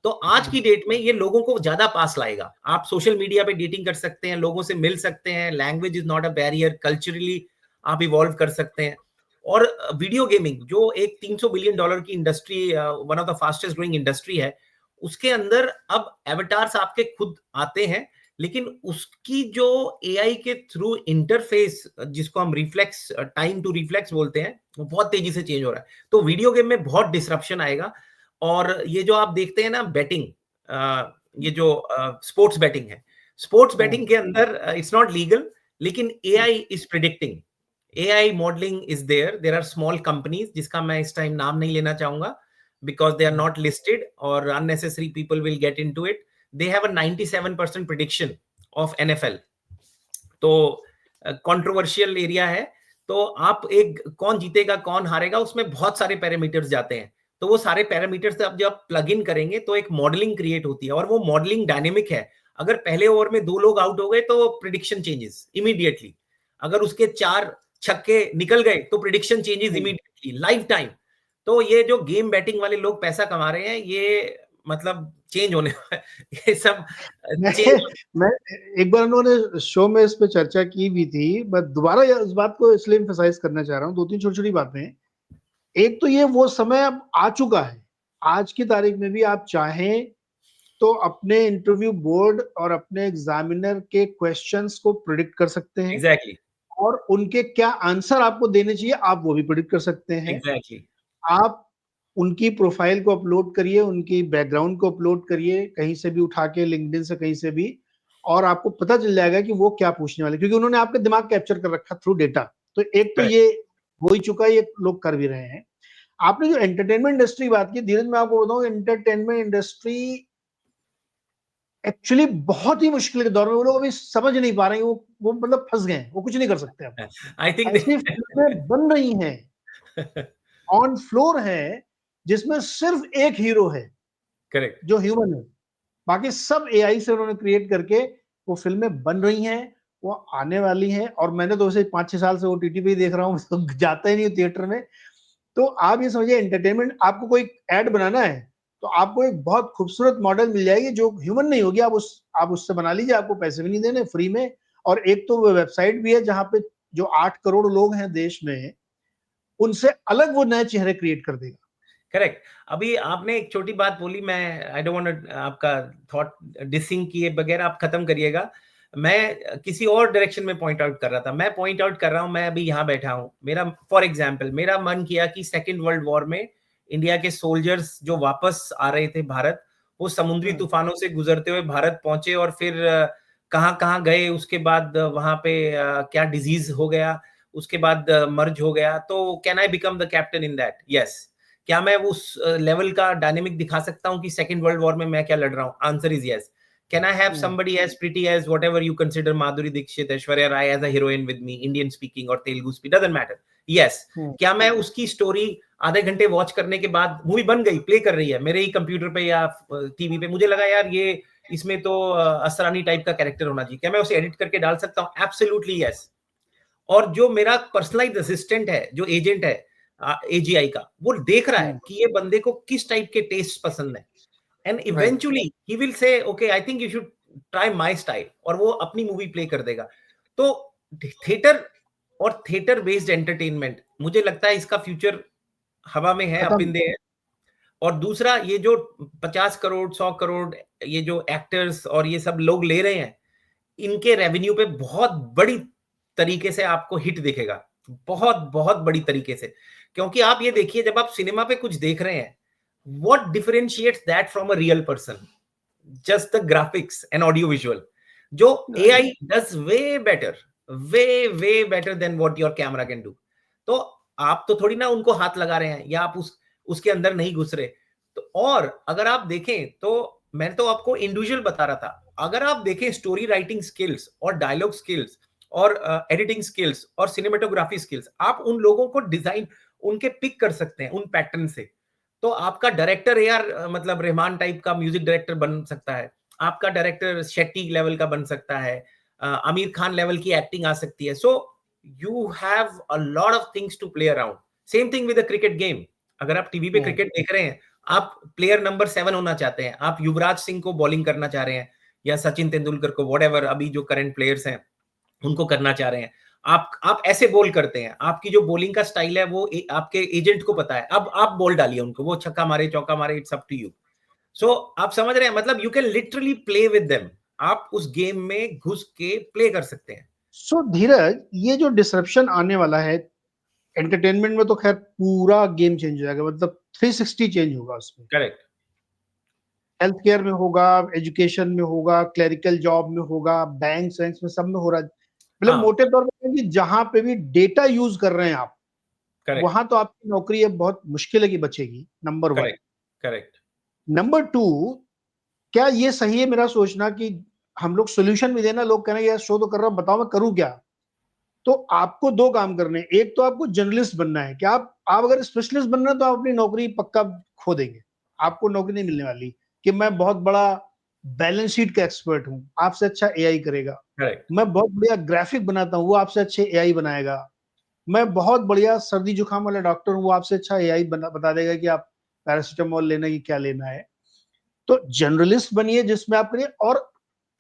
S2: तो आज की डेट में ये लोगों को ज्यादा पास लाएगा। आप सोशल मीडिया पे डेटिंग कर सकते हैं, लोगों से मिल सकते हैं, language is not a barrier, culturally आप इवॉल्व कर सकते हैं। और वीडियो गेमिंग जो एक $300 बिलियन की industry, one of the fastest growing industry है, उसके अंदर अब एवटार्स आपके खुद आते हैं, लेकिन उसकी जो एआई के थ्रू इंटरफेस, जिसको हम रिफ्लेक्स, टाइम टू रिफ्लेक्स बोलते हैं, वो बहुत तेजी से चेंज हो रहा है। तो वीडियो गेम में बहुत डिसरप्शन आएगा। और ये जो आप देखते हैं ना बेटिंग, ये जो स्पोर्ट्स बेटिंग है, स्पोर्ट्स बेटिंग के अंदर इट्स नॉट लीगल, लेकिन AI is predicting, AI modelling is there, there are small companies जिसका मैं इस टाइम नाम नहीं लेना चाहूंगा because they are not listed or unnecessary people will get into it. They have a 97% prediction of NFL. तो controversial area है। तो आप एक कौन जीतेगा कौन हारेगा उसमें बहुत सारे पैरामीटर्स जाते हैं। तो वो सारे पैरामीटर्स अब जब प्लग इन करेंगे तो एक मॉडलिंग क्रिएट होती है, और वो मॉडलिंग डायनेमिक है। अगर पहले ओवर में 2 लोग आउट हो गए तो प्रिडिक्शन चेंजेस इमीडिएटली, अगर उसके 4 छक्के निकल गए तो prediction changes immediately, life time. तो ये जो गेम बैटिंग वाले लोग पैसा कमा रहे हैं, ये मतलब चेंज होने ये सब
S1: मैं एक बार उन्होंने शो में इस पे चर्चा की भी थी, मैं दोबारा इस बात को इसलिए एम्फसाइज करना चाह रहा हूँ, 2-3 छोटी छोटी बातें। एक तो ये वो समय अब आ चुका है, आज की तारीख में भी आप चाहें तो अपने इंटरव्यू बोर्ड और अपने एग्जामिनर के क्वेश्चंस को प्रिडिक्ट कर सकते हैं।
S2: एग्जैक्टली,
S1: और उनके क्या आंसर आपको देने चाहिए आप वो भी प्रिडिक्ट कर सकते हैं।
S2: एग्जैक्टली।
S1: आप उनकी प्रोफाइल को अपलोड करिए, उनकी बैकग्राउंड को अपलोड करिए, कहीं से भी उठा के, लिंक्डइन से कहीं से भी, और आपको पता चल जाएगा कि वो क्या पूछने वाले, क्योंकि उन्होंने आपका दिमाग कैप्चर कर रखा थ्रू डेटा। तो एक तो ये हो ही चुका है, ये लोग कर भी रहे हैं। आपने जो एंटरटेनमेंट इंडस्ट्री बात की धीरज, मैं आपको बताऊं, एंटरटेनमेंट इंडस्ट्री एक्चुअली बहुत ही मुश्किल के दौर में, वो लोग अभी समझ नहीं पा रहे हैं, वो मतलब फंस गए हैं, वो कुछ नहीं कर सकते अब।
S2: आई थिंक
S1: ऐसी फिल्में बन रही हैं ऑन फ्लोर है जिसमें सिर्फ एक हीरो है,
S2: करेक्ट,
S1: जो ह्यूमन है, बाकी सब एआई से उन्होंने क्रिएट करके वो फिल्में बन रही हैं, वो आने वाली हैं। और मैंने तो उसे 5-6 साल से ओटीटी पे ही देख रहा हूँ, तो जाता ही नहीं थिएटर में। तो आप ये समझिए, एंटरटेनमेंट, आपको कोई ऐड बनाना है तो आपको एक बहुत खूबसूरत मॉडल मिल जाएगी जो ह्यूमन नहीं होगी, आप उससे बना लीजिए, आपको पैसे भी नहीं देने, फ्री में। और एक तो वो वेबसाइट भी है जहाँ पे जो 8 करोड़ लोग हैं देश में, उनसे अलग वो नए चेहरे क्रिएट कर देगा।
S2: करेक्ट। अभी आपने एक छोटी बात बोली, मैं आई डोंट वांट आपका थॉट डिसिंग किए बगैर आप खत्म करिएगा। मैं किसी और डायरेक्शन में पॉइंट आउट कर रहा था। मैं पॉइंट आउट कर रहा हूं, मैं अभी यहाँ बैठा हूं, मेरा फॉर एग्जांपल मेरा मन किया कि सेकेंड वर्ल्ड वॉर में इंडिया के सोल्जर्स जो वापस आ रहे थे भारत, वो समुद्री तूफानों से गुजरते हुए भारत पहुंचे, और फिर कहाँ कहाँ गए, उसके बाद वहां पे क्या डिजीज हो गया, उसके बाद मर्ज हो गया। तो can I become the captain in that? Yes. क्या मैं उस लेवल का डायनेमिक दिखा सकता हूं कि सेकंड वर्ल्ड वॉर में मैं क्या लड़ रहा हूं? Answer is yes. Can I have somebody as pretty as whatever you consider Madhuri Dixit, Aishwarya Rai as a heroine with me, Indian speaking और Telugu speak, doesn't matter. Yes. क्या मैं उसकी स्टोरी आधे घंटे वॉच करने के बाद, मूवी बन गई, प्ले कर रही है मेरे ही कंप्यूटर पे या टीवी पे, मुझे लगा यार ये इसमें तो असरानी टाइप का कैरेक्टर होना चाहिए, क्या मैं उसे एडिट करके डाल सकता हूं? Absolutely yes. और जो मेरा पर्सनलाइज्ड असिस्टेंट है, जो एजेंट है एजीआई का, वो देख रहा है कि ये बंदे को किस टाइप के टेस्ट पसंद है, and eventually he will say okay I think you should try my style, और वो अपनी मूवी प्ले कर देगा। तो थिएटर और थिएटर बेस्ड एंटरटेनमेंट, मुझे लगता है इसका फ्यूचर हवा में है, अप इन द एयर। और दूसरा, ये जो 50 करोड़ 100 करोड़ ये जो एक्टर्स और ये सब लोग ले रहे हैं, इनके रेवेन्यू पे बहुत बड़ी तरीके से आपको हिट दिखेगा, बहुत बहुत बड़ी तरीके से। क्योंकि आप ये देखिए, जब आप सिनेमा पे कुछ देख रहे हैं, what differentiates that from a real person? Just the graphics and audio visual, जो AI does way way better than what your camera can do. तो आप तो थोड़ी ना उनको हाथ लगा रहे हैं, या आप उसके अंदर नहीं घुस रहे। तो और अगर आप देखें, तो मैं तो आपको इंडिविजुअल बता रहा था, अगर आप देखें स्टोरी राइटिंग स्किल्स और डायलॉग स्किल्स और एडिटिंग स्किल्स और सिनेमेटोग्राफी स्किल्स, आप उन लोगों को डिजाइन उनके पिक कर सकते हैं उन पैटर्न से। तो आपका डायरेक्टर यार मतलब रहमान टाइप का म्यूजिक डायरेक्टर बन सकता है, आपका डायरेक्टर शेट्टी लेवल का बन सकता है, आमिर खान लेवल की एक्टिंग आ सकती है. So you have a lot of things to play around. Same thing with the cricket game. अगर आप टीवी पे क्रिकेट देख रहे हैं, आप प्लेयर नंबर 7 होना चाहते हैं, आप युवराज सिंह को बॉलिंग करना चाह रहे हैं, या सचिन तेंदुलकर को, व्हाटएवर अभी जो करंट प्लेयर्स हैं उनको करना चाह रहे हैं, आप ऐसे बोल करते हैं. आपकी जो बॉलिंग का स्टाइल है वो आपके एजेंट को पता है. अब आप बॉल डालिए उनको, वो छक्का मारे चौका मारे, इट्स अप टू यू. सो आप समझ रहे हैं, मतलब you can literally play with them. आप उस गेम में घुस के प्ले कर सकते हैं.
S1: सो धीरज, ये जो डिसरप्शन आने वाला है एंटरटेनमेंट में, तो खैर पूरा गेम चेंज हो जाएगा, मतलब 360 चेंज होगा उसमें.
S2: करेक्ट.
S1: हेल्थ केयर में होगा, एजुकेशन में होगा, क्लरिकल जॉब में होगा, बैंक में सब में हो रहा है. मतलब
S2: हाँ.
S1: मोटे तौर पर कि जहां पे भी डेटा यूज कर रहे हैं आप,
S2: करेक्ट.
S1: वहां तो आपकी नौकरी अब बहुत मुश्किल है कि बचेगी. Number one.
S2: Correct. Correct.
S1: Number two, क्या ये सही है मेरा सोचना कि हम लोग सोल्यूशन भी देना, लोग कह रहे हैं यार शो तो कर रहा हूं, बताओ मैं करूं क्या. तो आपको दो काम करने हैं. एक तो आपको जर्नलिस्ट बनना है कि आप अगर स्पेशलिस्ट बनना है तो आप अपनी नौकरी पक्का खो देंगे. आपको नौकरी नहीं मिलने वाली कि मैं बहुत बड़ा बैलेंस शीट का एक्सपर्ट हूं, आपसे अच्छा एआई करेगा.
S2: करेक्ट.
S1: मैं बहुत बढ़िया ग्राफिक बनाता हूं, वो आपसे अच्छे एआई बनाएगा. मैं बहुत बढ़िया सर्दी जुकाम वाला डॉक्टर हूं, वो आपसे अच्छा एआई बता देगा कि आप पैरासीटामोल लेना कि क्या लेना है. तो जर्नलिस्ट बनिए जिसमें आप करिए, और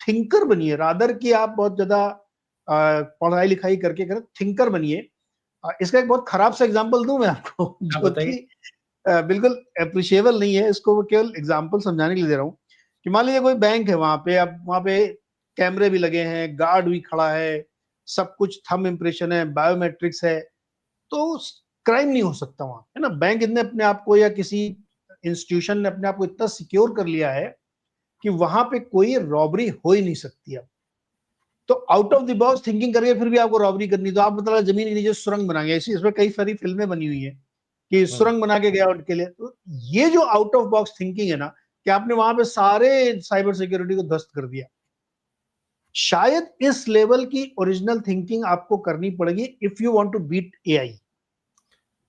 S1: थिंकर बनिए, रादर कि आप बहुत ज्यादा पढ़ाई लिखाई करके करें. थिंकर बनिए. इसका एक बहुत खराब सा एग्जांपल दूं मैं आपको जो
S2: बताइए.
S1: कि बिल्कुल अप्रिशिएबल नहीं है. इसको वो केवल एग्जांपल समझाने के लिए दे रहा हूँ कि मान लीजिए कोई बैंक है वहां पे, अब वहां पे कैमरे भी लगे हैं, गार्ड भी खड़ा है, सब कुछ थंब इम्प्रेशन है, बायोमेट्रिक्स है, तो क्राइम नहीं हो सकता वहां, है ना. बैंक ने अपने आप को या किसी इंस्टीट्यूशन ने अपने आप को इतना सिक्योर कर लिया है कि वहां पे कोई रॉबरी हो ही नहीं सकती. अब तो out of the box thinking करके फिर भी आपको रॉबरी करनी, तो आप मतलब जमीन के नीचे सुरंग बनाएंगे. इसमें कई सारी फिल्में बनी हुई है कि सुरंग बना के गया उनके लिए. तो ये जो आउट ऑफ बॉक्स थिंकिंग है ना, कि आपने वहां पे सारे साइबर सिक्योरिटी को ध्वस्त कर दिया. शायद इस लेवल की ओरिजिनल थिंकिंग आपको करनी पड़ेगी if you want to beat AI.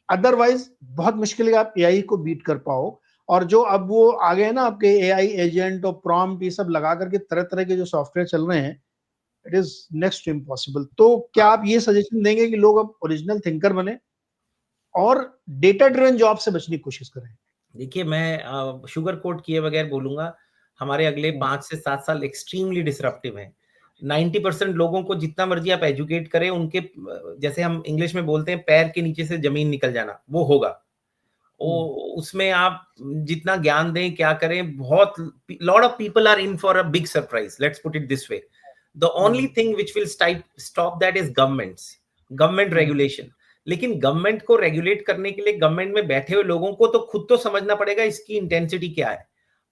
S1: Otherwise बहुत मुश्किल है आप एआई को बीट कर पाओ. और जो अब वो आ गए ना आपके एआई एजेंट और प्रॉम्प्ट, ये सब लगा करके तरह तरह के जो सॉफ्टवेयर चल रहे हैं, it is next to impossible. तो क्या आप ये सजेशन देंगे कि लोग अब ओरिजिनल थिंकर बने और डेटा ड्रिवन जॉब से बचने की कोशिश करें?
S2: देखिए, मैं शुगर कोट किए बगैर बोलूंगा, हमारे अगले 5 से 7 साल एक्सट्रीमली डिसरप्टिव हैं. 90% लोगों को जितना मर्जी आप एजुकेट करें, उनके जैसे हम इंग्लिश में बोलते हैं, पैर के नीचे से जमीन निकल जाना, वो होगा. उसमें आप जितना ज्ञान दें, क्या करें, बहुत lot of people are in for a big surprise. Let's put it this way. The only thing which will stop that is government regulation. लेकिन गवर्नमेंट को रेगुलेट करने के लिए गवर्नमेंट में बैठे हुए लोगों को तो खुद तो समझना पड़ेगा इसकी इंटेंसिटी क्या है.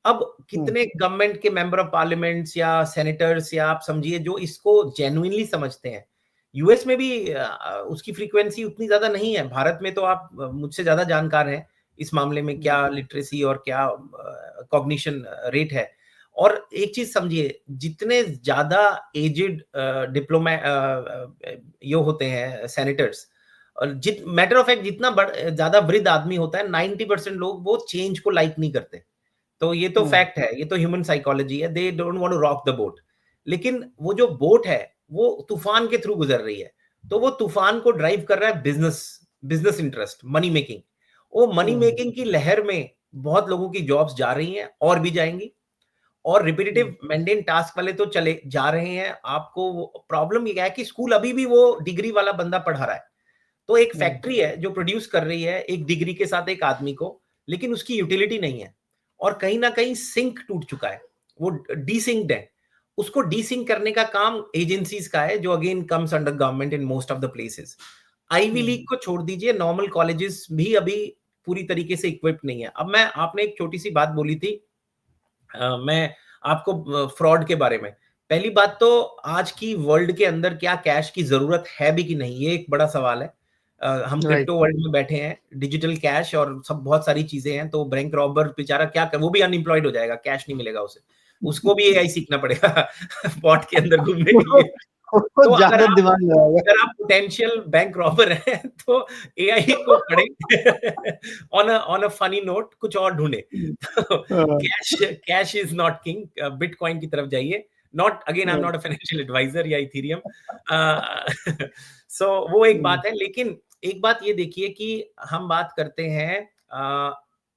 S2: अब कितने गवर्नमेंट के मेंबर ऑफ पार्लियामेंट्स या सेनेटर्स, या आप समझिए जो इसको जेन्युइनली समझते हैं. यूएस में भी उसकी फ्रीक्वेंसी उतनी ज्यादा नहीं है. भारत में तो आप मुझसे ज्यादा जानकार हैं इस मामले में, क्या लिटरेसी और क्या कॉग्निशन रेट है. और एक चीज समझिए, जितने ज्यादा एजेड डिप्लोमा ये होते हैं सेनेटर्स, और मैटर ऑफ फैक्ट जितना ज्यादा वृद्ध आदमी होता है, 90% लोग वो चेंज को लाइक नहीं करते. तो ये तो फैक्ट है, ये तो ह्यूमन साइकोलॉजी है. They don't want to rock the boat. लेकिन वो जो बोट है वो तूफान के थ्रू गुजर रही है, तो वो तूफान को ड्राइव कर रहा है बिजनेस इंटरेस्ट, मनी मेकिंग. वो मनी मेकिंग की लहर में बहुत लोगों की जॉब्स जा रही हैं और भी जाएंगी. और रिपीटेटिव मेंटेन टास्क वाले तो चले जा रहे हैं. आपको प्रॉब्लम ये है कि स्कूल अभी भी वो डिग्री वाला बंदा पढ़ा रहा है. तो एक फैक्ट्री है जो प्रोड्यूस कर रही है एक डिग्री के साथ एक आदमी को, लेकिन उसकी यूटिलिटी नहीं है. और कहीं ना कहीं सिंक टूट चुका है, वो डीसिंक्ड है. उसको डीसिंक करने का काम एजेंसीज का है, जो again comes under government in most of the places. Ivy League को छोड़ दीजिए, नॉर्मल कॉलेजेस भी अभी पूरी तरीके से इक्विप्ड नहीं है. अब मैं आपने एक छोटी सी बात बोली थी, मैं आपको फ्रॉड के बारे में. पहली बात तो आज की वर्ल्ड के अंदर क्या कैश की जरूरत है भी कि नहीं, ये एक बड़ा सवाल है. हम क्रिप्टो वर्ल्ड में बैठे हैं, डिजिटल कैश और सब बहुत सारी चीजें हैं. तो बैंक रॉबर बेचारा क्या कर, वो भी अनएम्प्लॉयड हो जाएगा, कैश नहीं मिलेगा उसे, उसको भी एआई सीखना पड़ेगा बॉट के अंदर घूमने के लिए. तो
S1: ज्यादा दिमाग लगाएगा।
S2: अगर आप पोटेंशियल बैंक रॉबर हैं तो एआई को पढ़ें ऑन अ फनी नोट कुछ और ढूंढे।
S1: हाँ,
S2: cash is not king, bitcoin की तरफ जाइए। Not again, I am not a financial advisor या इथेरियम। सो वो एक बात है, लेकिन एक बात ये देखिए कि हम बात करते हैं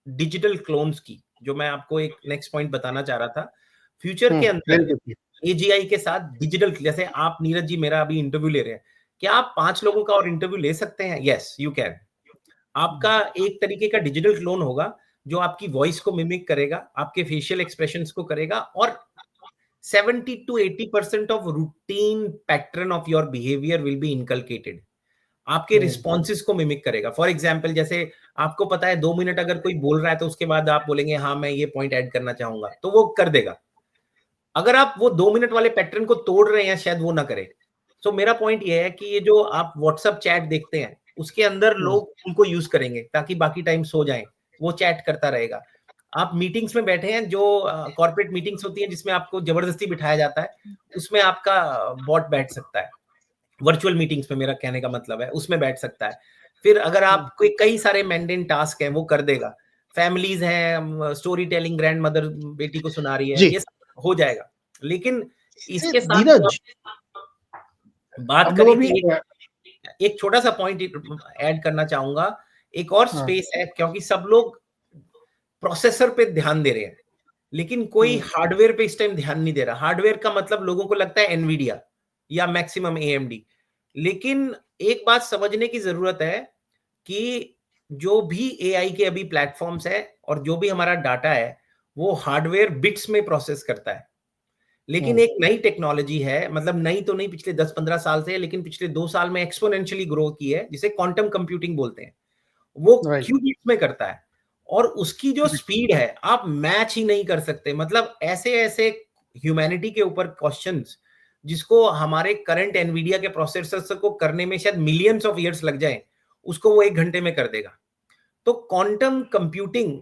S2: डिजिटल क्लोन्स की, जो मैं आपको एक नेक्स्ट पॉइंट बताना चाह रहा था। फ्यूचर के अंदर
S1: वेरी गुड।
S2: एजीआई के साथ डिजिटल, जैसे आप नीरज जी मेरा अभी इंटरव्यू ले रहे हैं, क्या आप 5 लोगों का और इंटरव्यू ले सकते हैं? Yes you can. आपका एक तरीके का डिजिटल क्लोन होगा जो आपकी वॉइस को मिमिक करेगा, आपके फेशियल एक्सप्रेशंस को करेगा, और 70 to 80% of routine pattern of your behavior will be inculcated. आपके रिस्पॉन्सेज को मिमिक करेगा। फॉर एग्जाम्पल, जैसे आपको पता है 2 मिनट अगर कोई बोल रहा है तो उसके बाद आप बोलेंगे हाँ मैं ये पॉइंट ऐड करना चाहूंगा, तो वो कर देगा। अगर आप वो 2 मिनट वाले पैटर्न को तोड़ रहे हैं, शायद वो ना करे। तो मेरा पॉइंट ये है कि ये जो आप व्हाट्सएप चैट देखते हैं, उसके अंदर लोग उनको यूज करेंगे ताकि बाकी टाइम सो जाएं, वो चैट करता रहेगा। आप मीटिंग्स में बैठे हैं, जो कॉर्पोरेट मीटिंग्स होती हैं जिसमें आपको जबरदस्ती बिठाया जाता है, उसमें आपका बॉट बैठ सकता है। वर्चुअल मीटिंग्स में मेरा कहने का मतलब है, उसमें बैठ सकता है। फिर अगर आप कोई कई सारे मेंडेन टास्क हैं वो कर देगा। फैमिलीज हैं, स्टोरी टेलिंग, ग्रैंड मदर बेटी को सुना रही है,
S1: जी।
S2: ये सब हो जाएगा। लेकिन इसके साथ जो
S1: धीरज,
S2: बात
S1: हम लोग
S2: करी
S1: अभी
S2: थी, एक छोटा सा पॉइंट ऐड करना चाहूंगा। एक और
S1: हाँ,
S2: स्पेस है, क्योंकि सब लोग प्रोसेसर पे ध्यान दे रहे हैं, लेकिन कोई हार्डवेयर पे इस टाइम ध्यान नहीं दे रहा। हार्डवेयर का मतलब लोगों को लगता है एनवीडिया या मैक्सिमम एएमडी। लेकिन एक बात समझने की जरूरत है कि जो भी एआई के अभी प्लेटफॉर्म्स है और जो भी हमारा डाटा है, वो हार्डवेयर बिट्स में प्रोसेस करता है। लेकिन एक नई टेक्नोलॉजी है, मतलब नई तो नहीं, पिछले 10-15 साल से है, लेकिन पिछले 2 साल में एक्सपोनेंशियली ग्रो की है, जिसे क्वांटम कंप्यूटिंग बोलते हैं। वो
S1: राइट।
S2: क्यूबिट्स में करता है, और उसकी जो स्पीड है आप मैच ही नहीं कर सकते। मतलब ऐसे ऐसे ह्यूमैनिटी के ऊपर क्वेश्चंस, जिसको हमारे करंट एनवीडिया के प्रोसेसर्स को करने में शायद मिलियंस ऑफ ईयर्स लग जाएं, उसको वो 1 घंटे में कर देगा। तो क्वांटम कंप्यूटिंग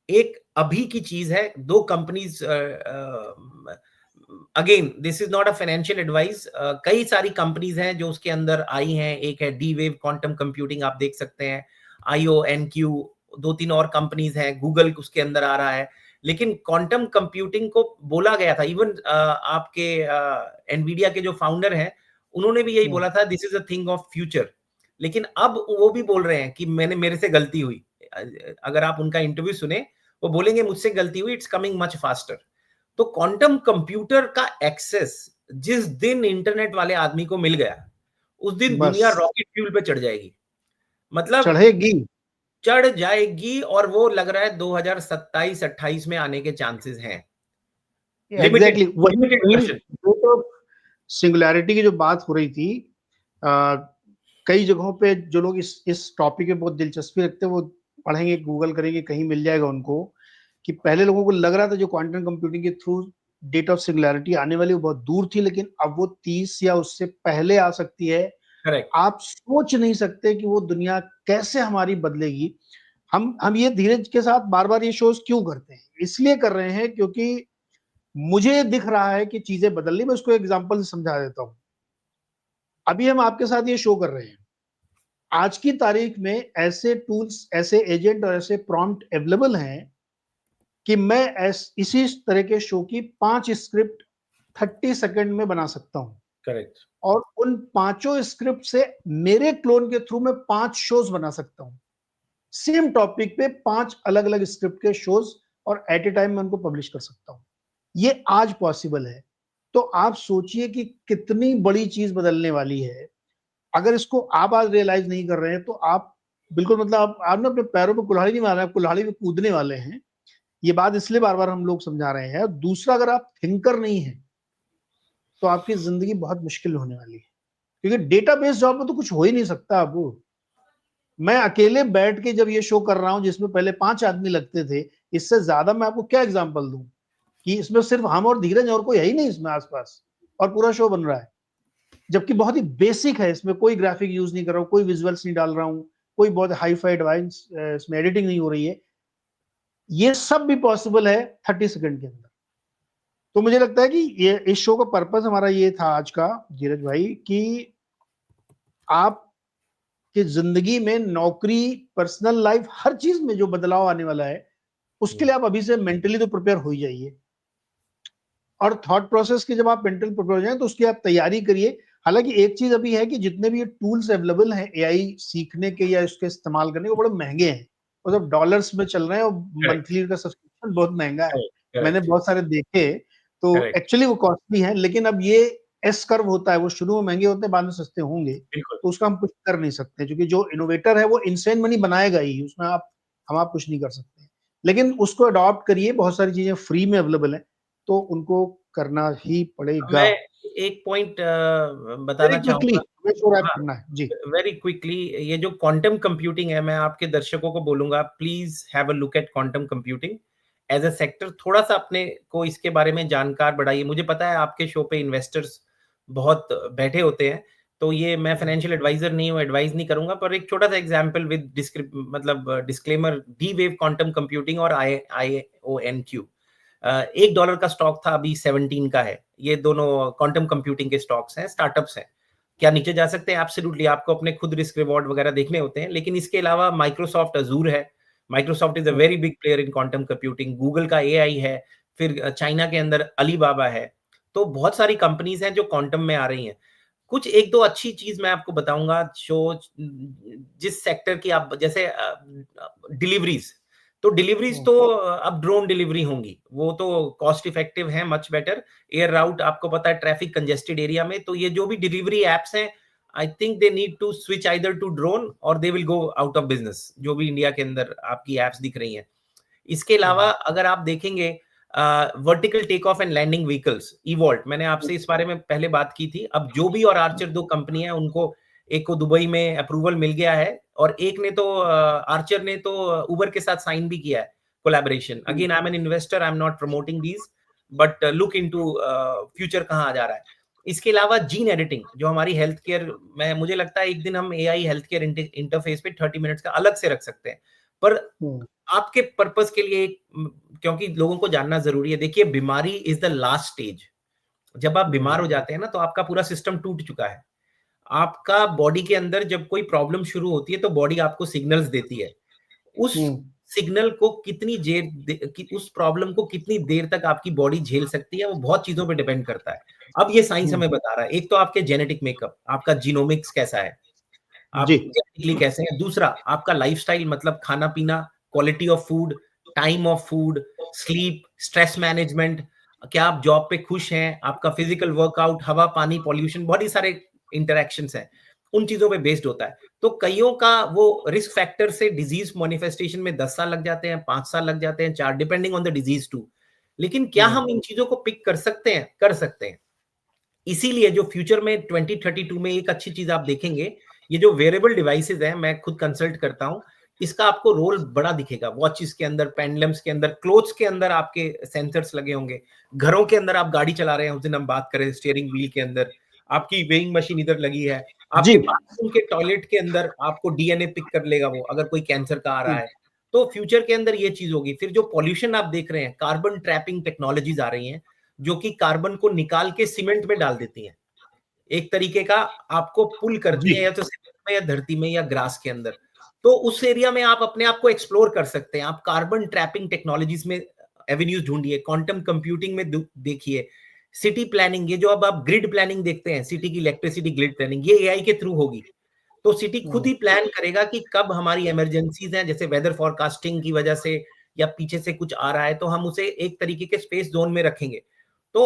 S2: एक अभी की चीज है। 2 companies, again this is not a financial advice, कई सारी कंपनीज हैं जो उसके अंदर आई हैं। एक है डी वेव क्वांटम कंप्यूटिंग, आप देख सकते हैं, IONQ, 2-3 और कंपनीज हैं, गूगल उसके अंदर आ रहा है। लेकिन क्वांटम कंप्यूटिंग को बोला गया था, इवन आपके एनवीडिया के जो फाउंडर हैं, उन्होंने भी यही बोला था, this is a thing of future. लेकिन अब वो भी बोल रहे हैं कि मेरे से गलती हुई। अगर आप उनका इंटरव्यू सुने, वो बोलेंगे मुझसे गलती हुई, इट्स कमिंग मच फास्टर। तो क्वांटम कंप्यूटर का एक्सेस जिस दिन इंटरनेट वाले आदमी को मिल गया, उस दिन दुनिया
S1: बस
S2: रॉकेट फ्यूल पे चढ़ जाएगी। मतलब
S1: चढ़ेगी।
S2: चढ़ जाएगी, और वो लग रहा है 2027-28 में आने के चांसेस हैं। लिमिटेड
S1: एग्जैक्टली वही
S2: लिमिटेड
S1: वही
S2: वर्जन।
S1: वो तो सिंगुलैरिटी की जो बात हो रही थी। आ, कई जगहों पे जो लोग इस टॉपिक में बहुत दिलचस्पी रखते हैं वो पढ़ेंगे, गूगल करेंगे, कहीं मिल जाएगा उनको कि पहले लोगों को लग रहा था जो क्वांटम कंप्यूटिंग के थ्रू डेट ऑफ सिंगुलैरिटी आने वाली वो बहुत दूर थी, लेकिन अब वो 30 या उससे पहले आ सकती है।
S2: करेक्ट।
S1: आप सोच नहीं सकते कि वो दुनिया कैसे हमारी बदलेगी। हम ये धीरज के साथ बार बार ये शोज क्यों करते हैं? इसलिए कर रहे हैं क्योंकि मुझे दिख रहा है कि चीजें बदल रही। मैं उसको एग्जांपल से समझा देता हूं। अभी हम आपके साथ ये शो कर रहे हैं, आज की तारीख में ऐसे टूल्स, ऐसे एजेंट और ऐसे प्रॉम्प्ट अवेलेबल हैं कि मैं इसी तरह के शो की 5 स्क्रिप्ट 30 सेकंड में बना सकता हूं,
S2: करेक्ट।
S1: और उन 5 स्क्रिप्ट से मेरे क्लोन के थ्रू मैं 5 शोज बना सकता हूं, सेम टॉपिक पे 5 अलग अलग स्क्रिप्ट के शोज, और एट ए टाइम मैं उनको पब्लिश कर सकता हूं। ये आज पॉसिबल है। तो आप सोचिए कि कितनी बड़ी चीज बदलने वाली है। अगर इसको आप आज रियलाइज नहीं कर रहे हैं तो आप बिल्कुल, मतलब आप ना अपने पैरों पे कुल्हाड़ी नहीं मार रहे हैं, आप कुल्हाड़ी पे कूदने वाले हैं। ये बात इसलिए बार बार हम लोग समझा रहे हैं। दूसरा, अगर आप थिंकर नहीं है तो आपकी जिंदगी बहुत मुश्किल होने वाली है, क्योंकि डेटाबेस जॉब में तो कुछ हो ही नहीं सकता। अब मैं अकेले बैठ के जब ये शो कर रहा हूं जिसमें पहले 5 आदमी लगते थे, इससे ज्यादा मैं आपको क्या एग्जांपल दूं कि इसमें सिर्फ हम और धीरज, और कोई है ही नहीं इसमें आसपास, और पूरा शो बन रहा है। जबकि बहुत ही बेसिक है, इसमें कोई ग्राफिक यूज नहीं कर रहा हूँ, कोई विजुअल्स नहीं डाल रहा हूँ, कोई बहुत हाई फाई एडवांस इसमें एडिटिंग नहीं हो रही है। ये सब भी पॉसिबल है 30 सेकंड के अंदर। तो मुझे लगता है कि ये इस शो का पर्पस हमारा ये था आज का, धीरज भाई, कि आप कि जिंदगी में नौकरी, पर्सनल लाइफ, हर चीज में जो बदलाव आने वाला है, उसके लिए आप अभी से मेंटली तो प्रिपेयर हो ही जाइए। और थॉट प्रोसेस की जब आप मेंटल प्रिपेयर हो जाए तो उसकी आप तैयारी करिए। हालांकि एक चीज अभी है कि जितने भी ये टूल्स अवेलेबल हैं एआई सीखने के या इसके इस्तेमाल करने के, वो बड़े महंगे हैं, मतलब डॉलर्स में चल रहे हैं, और
S2: करेक्ट,
S1: मंथली का सब्सक्रिप्शन बहुत महंगा है।
S2: करेक्ट,
S1: मैंने
S2: करेक्ट,
S1: बहुत सारे देखे, तो
S2: करेक्ट,
S1: एक्चुअली वो कॉस्टली है, लेकिन अब ये एस कर्व होता है, वो शुरू में महंगे होते हैं, बाद में सस्ते होंगे,
S2: बिल्कुल।
S1: तो उसका हम कुछ कर नहीं सकते, क्योंकि जो इनोवेटर है वो इनसेन मनी बनाएगा ही, उसमें आप कुछ नहीं कर सकते। लेकिन उसको अडॉप्ट करिए, बहुत सारी चीजें फ्री में अवेलेबल है, तो उनको करना ही पड़ेगा।
S2: मैं एक पॉइंट
S1: वेरी
S2: बताना
S1: क्विकली
S2: चाहूँगा।
S1: हमें शो रैप
S2: हाँ,
S1: करना है जी।
S2: वेरी क्विकली, ये जो क्वांटम कंप्यूटिंग है, मैं आपके दर्शकों को बोलूँगा please have a look at quantum computing as a sector. थोड़ा-सा अपने को इसके बारे में जानकार बढ़ाइए। मुझे पता है आपके शो पे इन्वेस्टर्स बहुत बैठे होते हैं, तो ये मैं फाइनेंशियल एडवाइज़र नहीं हूँ, एडवाइज़ नहीं करूँगा, पर एक छोटा-सा एग्ज़ाम्पल विद मतलब डिस्क्लेमर, D-Wave क्वांटम कंप्यूटिंग और IONQ। $1 का स्टॉक था, अभी 17 का है। ये दोनों क्वांटम कंप्यूटिंग के स्टॉक्स हैं, स्टार्टअप्स हैं। क्या नीचे जा सकते हैं? एब्सोल्युटली, आपको अपने खुद रिस्क रिवॉर्ड वगैरह देखने होते हैं। लेकिन इसके अलावा माइक्रोसॉफ्ट अज़ूर है। Microsoft is a very big player in quantum computing. Google का एआई है, फिर चाइना के अंदर अलीबाबा है। तो बहुत सारी कंपनीज़ हैं जो क्वांटम में आ रही हैं। कुछ 1-2 अच्छी चीज़ मैं आपको बताऊँगा, जो जिस सेक्टर की आप जैसे डिलीवरीज़, तो डिलीवरीज़ तो अब ड्रोन डिलीवरी होंगी। वो तो कॉस्ट इफेक्टिव है, मच बेटर। एयर राउट आपको पता है, ट्रैफिक कंजेस्टेड एरिया में, तो ये जो भी डिलीवरी एप्स हैं, I think they need to switch either to drone और they will go out of business, जो भी इंडिया के अंदर आपकी एप्स दिख रही हैं। इसके अलावा अगर आप देखेंगे, vertical take off and landing vehicles, ईवॉल्ट, मैंने आपसे इस बारे में पहले बात की थी। अब जो भी और आर्चर 2 कंपनी है, उनको एक को दुबई में अप्रूवल मिल गया है, और एक ने तो आर्चर ने तो उबर के साथ साइन भी किया है collaboration. Again, I M an investor, I am not promoting these, but look into future कहाँ जा रहा है। इसके अलावा जीन एडिटिंग, जो हमारी हेल्थ केयर में, मुझे लगता है एक दिन हम एआई हेल्थ केयर इंटरफेस पे 30 मिनट्स का अलग से रख सकते हैं। पर आपके पर्पस के लिए, क्योंकि लोगों को जानना जरूरी है। देखिए, बीमारी इज द लास्ट स्टेज। जब आप बीमार हो जाते हैं ना, तो आपका पूरा सिस्टम टूट चुका है। आपका बॉडी के अंदर जब कोई प्रॉब्लम शुरू होती है, तो बॉडी आपको सिग्नल्स देती है। उस सिग्नल को उस प्रॉब्लम को कितनी देर तक आपकी बॉडी झेल सकती है, वो बहुत चीजों पे डिपेंड करता है। अब ये साइंस हमें बता रहा है, एक तो आपके जेनेटिक मेकअप, आपका जीनोमिक्स कैसा है,
S1: जी।
S2: आप जेनेटिकली कैसे हैं। दूसरा, आपका लाइफस्टाइल, मतलब खाना-पीना, quality of food, time of food, sleep, stress management, क्या आप जॉब पे खुश हैं, आपका फिजिकल वर्कआउट, हवा, पानी, पॉल्यूशन, बहुत ही सारे इंटरैक्शंस हैं। उन चीज़ों पे बेस्ड होता है। तो कइयों का वो रिस्क फैक्टर से डिजीज़ मैनिफेस्टेशन में 10 साल लग जाते हैं, 5 साल लग जाते हैं, 4, depending on the disease too. लेकिन क्या हम इन चीज़ों को पिक कर सकते हैं? कर सकते हैं। इसीलिए जो फ्यूचर में 2032 में एक अच्छी चीज आप देखेंगे, ये जो वेयरेबल डिवाइसेस हैं, मैं खुद कंसल्ट करता हूं, इसका आपको रोल बड़ा दिखेगा। वॉचेस के अंदर, पेंडुलम्स के अंदर, क्लोथ्स के अंदर आपके सेंसर्स लगे होंगे। घरों के अंदर आप गाड़ी चला रहे हैं, उस दिन हम बात करें, स्टीयरिंग व्हील के अंदर आपकी वेइंग मशीन इधर लगी है।
S1: जी।
S2: आपके बाथरूम के टॉयलेट के अंदर आपको डीएनए पिक कर लेगा वो, अगर कोई कैंसर का आ रहा है। तो फ्यूचर के अंदर ये चीज होगी। फिर जो पॉल्यूशन आप देख रहे हैं, कार्बन ट्रैपिंग टेक्नोलॉजीज आ रही हैं, जो कि कार्बन को निकाल के सीमेंट में डाल देती हैं। एक तरीके का आपको पुल करती
S1: जी।
S2: है, या तो सीमेंट में, या धरती में, या ग्रास के अंदर। तो उस एरिया में आप अपने आप को एक्सप्लोर कर सकते हैं। आप कार्बन ट्रैपिंग टेक्नोलॉजीज में एवेन्यूज ढूंढिए, क्वांटम कंप्यूटिंग में देखिए, सिटी प्लानिंग, ये जो अब आप ग्रिड प्लानिंग देखते हैं, सिटी की इलेक्ट्रिसिटी ग्रिड प्लानिंग, ये एआई के थ्रू होगी। तो सिटी खुद ही प्लान करेगा कि कब हमारी इमरजेंसीज हैं, जैसे वेदर फोरकास्टिंग की वजह से, या पीछे से कुछ आ रहा है, तो हम उसे एक तरीके के स्पेस जोन में रखेंगे। तो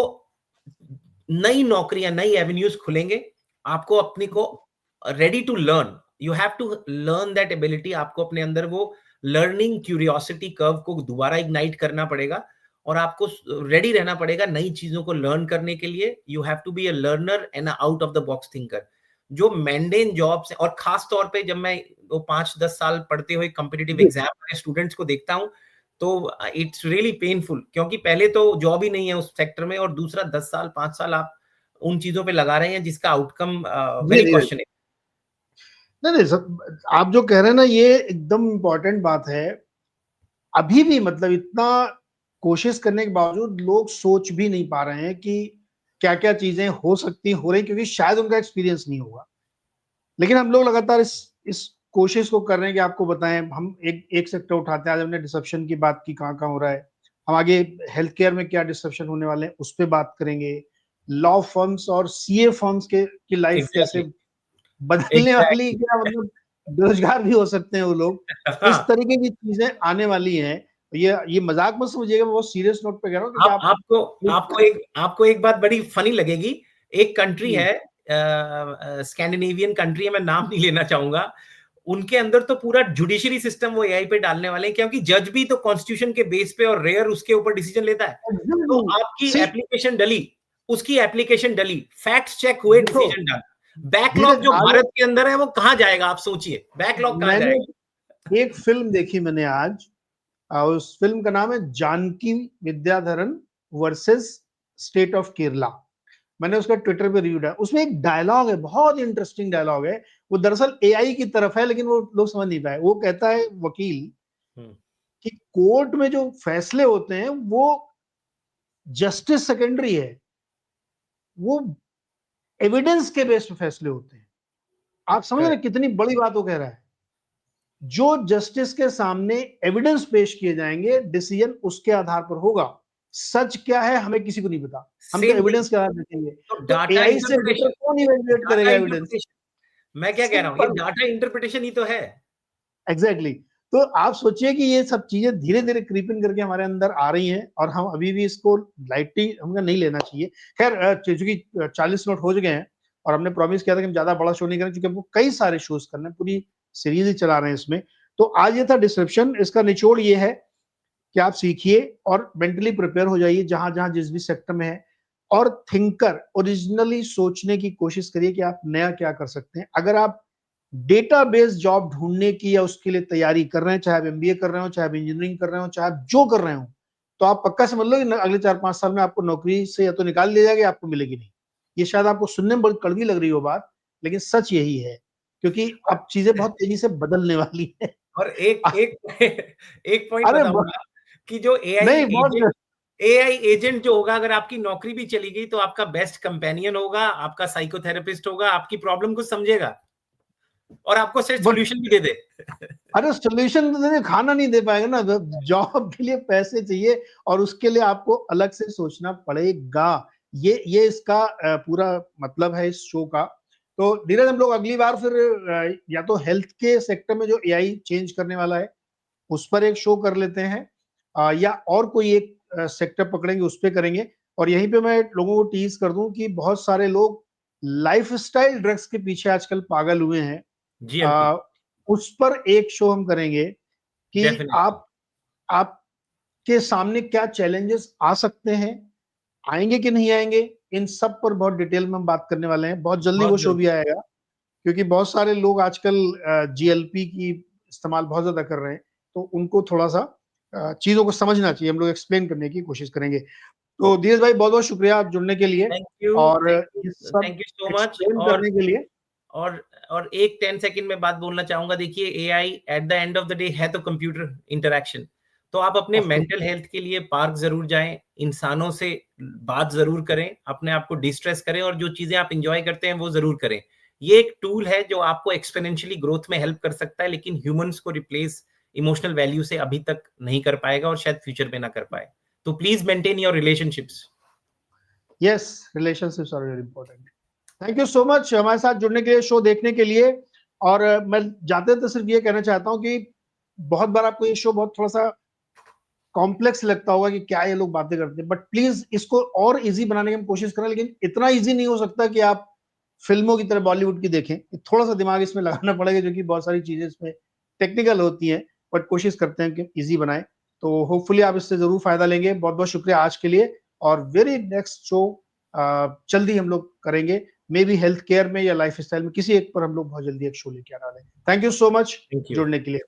S2: नई नौकरियां, नई एवेन्यूज खुलेंगे। आपको अपने को ready to learn, you have to learn that ability. आपको अपने अंदर वो लर्निंग क्यूरियोसिटी कर्व को दोबारा इग्नाइट करना पड़ेगा, और आपको रेडी रहना पड़ेगा नई चीजों को लर्न करने के लिए। You have to be a learner and out of the box thinker. जो मैंडेन जॉब्स है, और खास तौर पे जब मैं वो 5-10 साल पढ़ते हुए कॉम्पिटिटिव एग्जाम वाले स्टूडेंट्स को देखता हूँ, तो इट्स रियली पेनफुल, क्योंकि पहले तो जॉब ही नहीं है उस सेक्टर में, और दूसरा 10 साल 5 साल आप उन चीजों पे लगा रहे हैं जिसका आउटकम
S1: जी
S2: वेरी
S1: धीरज,
S2: क्वेश्चनेबल।
S1: नहीं नहीं सब आप जो कह रहे हैं ना, ये एकदम इम्पोर्टेंट बात है। अभी भी मतलब इतना कोशिश करने के बावजूद लोग सोच भी नहीं पा रहे हैं कि क्या क्या चीजें हो सकती हो रही, क्योंकि शायद उनका एक्सपीरियंस नहीं होगा। लेकिन हम लोग लगातार इस कोशिश को कर रहे हैं कि आपको बताएं। हम एक एक सेक्टर उठाते हैं, आज हमने डिसरप्शन की बात की, कहाँ कहाँ हो रहा है। हम आगे हेल्थ केयर में क्या डिसरप्शन होने वाले हैं उस पर बात करेंगे। लॉ फर्म्स और सीए फर्म्स के की लाइफ कैसे
S2: एग्जैक्टली,
S1: बदलने वाली है,
S2: एग्जैक्टली।
S1: क्या मतलब बेरोजगार भी हो सकते हैं वो लोग। इस
S2: हाँ,
S1: तरीके की चीजें आने वाली हैं। ये मजाक मत समझिएगा, मैं बहुत सीरियस नोट पे कह रहा हूँ, क्योंकि
S2: आप
S1: आप
S2: आपको आपको एक बात बड़ी फनी लगेगी। एक कंट्री
S1: हम्म,
S2: है, स्कैंडिनेवियन कंट्री है, मैं नाम नहीं लेना चाहूंगा। उनके अंदर तो पूरा जुडिशरी सिस्टम वो एआई पे डालने वाले हैं, क्योंकि जज भी तो कॉन्स्टिट्यूशन के बेस पे और रेयर उसके ऊपर डिसीजन लेता है। तो आपकी
S1: सी
S2: एप्लीकेशन डली, उसकी एप्लीकेशन डली, फैक्ट्स चेक हुए,
S1: देखो
S2: डिसीजन डन। बैकलॉग
S1: धीरज,
S2: जो
S1: आज
S2: भारत के अंदर है वो कहां जाएगा, आप सोचिए, बैकलॉग कहां
S1: मैंने
S2: जाएगा।
S1: एक फिल्म देखी मैंने आज। उस फिल्म का नाम है Janaki Vidyadharan versus state of Kerala. मैंने उसका ट्विटर पे रिव्यू डाला। उसमें एक डायलॉग है, बहुत इंटरेस्टिंग डायलॉग है। वो दरअसल एआई की तरफ है, लेकिन वो लोग समझ नहीं पाए। वो कहता है वकील
S2: हम्म,
S1: कि कोर्ट में जो फैसले होते हैं वो जस्टिस सेकेंडरी है, वो एविडेंस के बेस पे फैसले होते हैं। आप समझ रहे हैं
S2: correct।
S1: कितनी बड़ी बात वो कह रहा है। जो जस्टिस के सामने एविडेंस पेश किए जाएंगे, डिसीजन उसके आधार पर होगा। सच क्या है हमें किसी को नहीं पता, हम तो
S2: सेम थिंग।
S1: एविडेंस के आधार देखेंगे।
S2: तो
S1: तो
S2: डाटा
S1: एआई से बेटर
S2: इंटरप्रिटेशन,
S1: कौन इवेल्युएट
S2: डाटा
S1: करेगा एविडेंस?
S2: इंटरप्रिटेशन, मैं क्या कह रहा हूं, ये
S1: सिंपल,
S2: डाटा इंटरप्रिटेशन ही तो है।
S1: Exactly exactly। तो आप सोचिए कि ये सब चीजें धीरे धीरे क्रीप इन करके हमारे अंदर आ रही हैं, और हम अभी भी इसको लाइटली हमको नहीं लेना चाहिए। खैर, चूंकि 40 मिनट हो चुके हैं, और हमने प्रॉमिस किया था कि हम ज्यादा बड़ा शो नहीं करें, क्योंकि हमको कई सारे शोज करने हैं, पूरी सीरीज ही चला रहे हैं इसमें। तो आज ये था डिस्क्रिप्शन। इसका निचोड़ ये है कि आप सीखिए और मेंटली प्रिपेयर हो जाइए जहां जहां जिस भी सेक्टर में है, और थिंकर ओरिजिनली सोचने की कोशिश करिए कि आप नया क्या कर सकते हैं। अगर आप डेटाबेस जॉब ढूंढने की या उसके लिए तैयारी कर रहे हैं, चाहे आप एमबीए कर रहे हो, चाहे आप इंजीनियरिंग कर रहे हो, चाहे आप जो कर रहे हो, तो आप पक्का समझ लो कि अगले 4-5 साल में आपको नौकरी से या तो निकाल दिया जाएगा या आपको मिलेगी नहीं। ये शायद आपको सुनने में बड़ी कड़वी लग रही हो बात, लेकिन सच यही है, क्योंकि
S2: और
S1: अब चीजें बहुत तेजी से बदलने वाली है।
S2: और एक एक एक पॉइंट
S1: अरे
S2: बताऊंगा कि जो
S1: नहीं, बहुत
S2: एआई एजेंट जो होगा, अगर आपकी नौकरी भी चली गई तो आपका बेस्ट कंपेनियन होगा, आपका साइकोथेरेपिस्ट होगा, आपकी प्रॉब्लम को समझेगा और आपको सेट
S1: बट
S2: सॉल्यूशन भी दे दे।
S1: अरे सोल्यूशन तो देने, खाना नहीं दे पाएगा ना। जॉब के लिए पैसे चाहिए, और उसके लिए आपको अलग से सोचना पड़ेगा। ये इसका पूरा मतलब है इस शो का। तो धीरज, हम लोग अगली बार फिर या तो हेल्थ के सेक्टर में जो एआई चेंज करने वाला है उस पर एक शो कर लेते हैं, या और कोई एक सेक्टर पकड़ेंगे उस पर करेंगे। और यहीं पे मैं लोगों को टीज कर दूं कि बहुत सारे लोग लाइफस्टाइल ड्रग्स के पीछे आजकल पागल हुए हैं।
S2: जीएलपी,
S1: आ, उस पर एक शो हम करेंगे कि
S2: डेफिनेटली।
S1: आपके सामने क्या चैलेंजेस आ सकते हैं, आएंगे कि नहीं आएंगे। इन सब पर बहुत डिटेल में हम बात करने वाले हैं। बहुत जल्दी वो
S2: बहुत
S1: शो
S2: जल्द।
S1: भी आएगा, क्योंकि बहुत सारे लोग आजकल जीएलपी की इस्तेमाल बहुत ज्यादा कर रहे हैं, तो उनको थोड़ा सा चीजों को समझना चाहिए। हम लोग एक्सप्लेन करने की कोशिश करेंगे। तो धीरज भाई, बहुत बहुत शुक्रिया जुड़ने के लिए,
S2: थैंक यू,
S1: और
S2: थैंक
S1: ये
S2: यू,
S1: सब
S2: thank you so much.
S1: Explain करने के लिए।
S2: और और एक 10 सेकंड में बात बोलना चाहूंगा। देखिए, AI at the end of the day है तो कंप्यूटर इंटरेक्शन। तो आप अपने
S1: ऑफ कोर्स,
S2: मेंटल हेल्थ के लिए पार्क जरूर जाएं, इंसानों से बात जरूर करें, अपने आप को डिस्ट्रेस करें, और जो चीजें आप इंजॉय करते हैं वो जरूर करें। ये एक टूल है जो आपको एक्सपोनेंशियली ग्रोथ में हेल्प कर सकता है, लेकिन ह्यूमंस को रिप्लेस इमोशनल वैल्यू से अभी तक नहीं कर पाएगा, और शायद फ्यूचर में ना कर पाए। तो please maintain your relationships.
S1: Yes, relationships are very important. Thank you so much हमारे साथ जुड़ने के लिए, शो देखने के लिए। और मैं जाते तो सिर्फ ये कहना चाहता हूँ कि बहुत बार आपको ये शो बहुत थोड़ा सा कॉम्प्लेक्स लगता होगा कि क्या ये लोग बातें करते हैं, बट प्लीज इसको और इजी बनाने की हम कोशिश करें। लेकिन इतना इजी नहीं हो सकता कि आप फिल्मों की तरह बॉलीवुड की देखें। थोड़ा सा दिमाग इसमें लगाना पड़ेगा, जो कि बहुत सारी चीजें इसमें टेक्निकल होती हैं, बट कोशिश करते हैं कि इजी बनाए। तो होपफुली आप इससे जरूर फायदा लेंगे। बहुत बहुत शुक्रिया आज के लिए, और वेरी नेक्स्ट शो जल्दी हम लोग करेंगे। मे बी हेल्थ केयर में या लाइफ स्टाइल में, किसी एक पर हम लोग बहुत जल्दी एक शो लेके आ रहे हैं। Thank you so much
S2: thank you.
S1: जुड़ने के लिए।